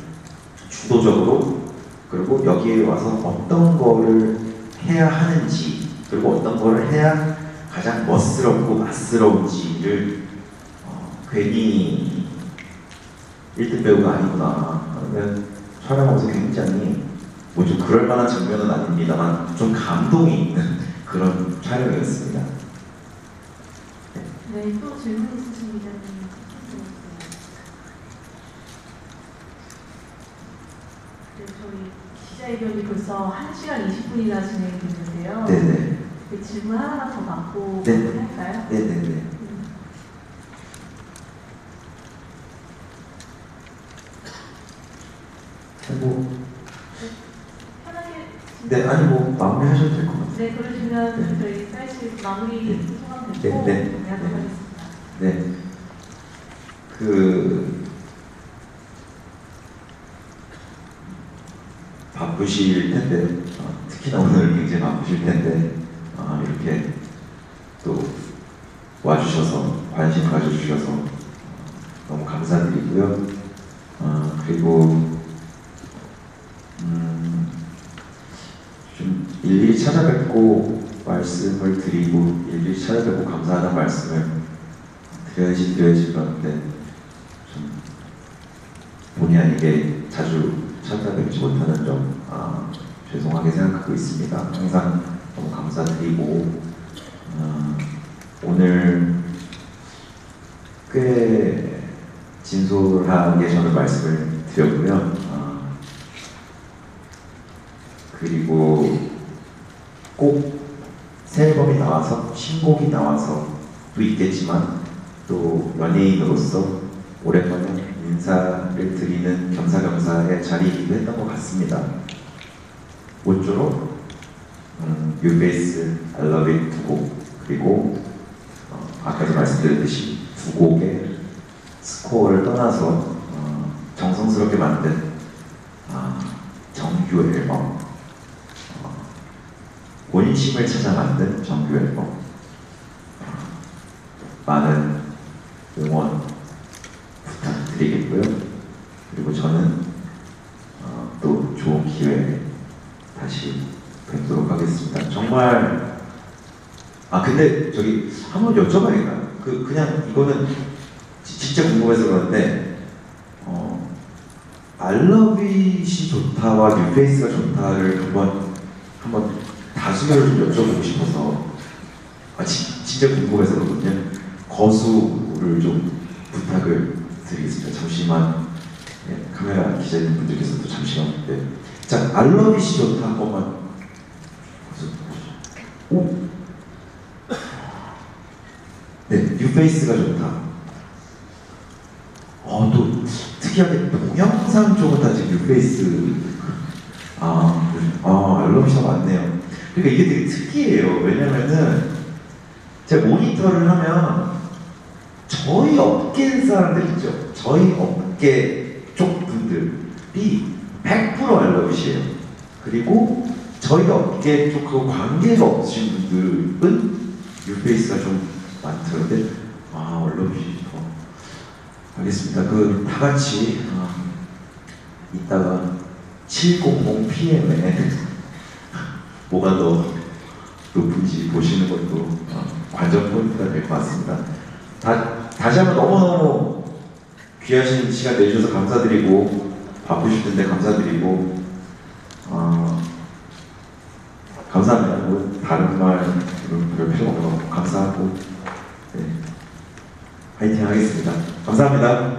주도적으로 그리고 여기에 와서 어떤 거를 해야 하는지 그리고 어떤 거를 해야 가장 멋스럽고 맛스러운지를 괜히 1등 배우가 아니구나 그러면 촬영하면서 굉장히 뭐 좀 그럴 만한 장면은 아닙니다만 좀 감동이 있는 그런 촬영이었습니다. 네, 또 질문 있으신 기자님. 네, 저희 기자회견이 벌써 1시간 20분이나 진행이 됐는데요. 네네. 그 질문 하나만 더 받고 네. 할까요? 네네네. 뭐, 편하게. 네, 아니 뭐 마무리 하셔도 될 것 같아요. 네, 그러시면 저희 사실 마무리 소감 듣고 네. 마무리하도록 하겠습니다. 네. 바쁘실 텐데, 특히나 오늘 굉장히 바쁘실 텐데, 이렇게 또 와주셔서, 관심 가져주셔서 너무 감사드리고요. 그리고, 좀 일일이 찾아뵙고 말씀을 드리고, 일일이 찾아뵙고 감사하다는 말씀을 드려야지 그런데, 좀 본의 아니게 자주 찾아뵙지 못하는 점 죄송하게 생각하고 있습니다. 항상 너무 감사드리고 오늘 꽤 진솔하게 저는 말씀을 드렸고요. 그리고 꼭 새 앨범이 나와서 신곡이 나와서 또 있겠지만 또 연예인으로서 오랜만에 인사를 드리는 겸사겸사의 자리이기도 했던 것 같습니다. 모쪼록 뉴베이스, I Love It 두 곡 그리고 아까도 말씀드렸듯이 두 곡의 스코어를 떠나서 정성스럽게 만든 정규 앨범 본심을 찾아 만든 정규 앨범 많은 응원 부탁드리겠고요. 그리고 저는 또 좋은 기회에 다시 뵙도록 하겠습니다. 정말 근데 저기 한번 여쭤봐야겠다. 그냥 이거는 진짜 궁금해서 그런데 알러빗이 좋다와 뉴페이스가 좋다를 한번 다수결을 좀 여쭤보고 싶어서 진짜 궁금해서 그렇거든요. 거수를 좀 부탁을 드리겠습니다. 잠시만 카메라 기자님 분들께서도 잠시만. 네. 자, 알러빗이 좋다 한 번만. 오. 네, 뉴페이스가 좋다. 또 특이하게 동영상 쪽은 다 지금 뉴페이스. 알러빗이 더 많네요. 그러니까 이게 되게 특이해요. 왜냐면은 제가 모니터를 하면 저희 업계 사람들 있죠. 저희 업계 쪽 분들이 100% 알러빗이에요. 그리고 저희 업계 쪽하고 관계가 없으신 분들은 뉴페이스가 좀 많더라고요. 알러빗이 더. 알겠습니다. 다 같이 이따가 7:00 PM에 뭐가 더 높은지 보시는 것도 관전 포인트가 될 것 같습니다. 다시 한번 너무너무 귀하신 시간 내주셔서 감사드리고 바쁘실 텐데 감사드리고 감사합니다. 뭐 다른 말은 별 필요 없는 것 같고 감사하고 네. 화이팅 하겠습니다. 감사합니다.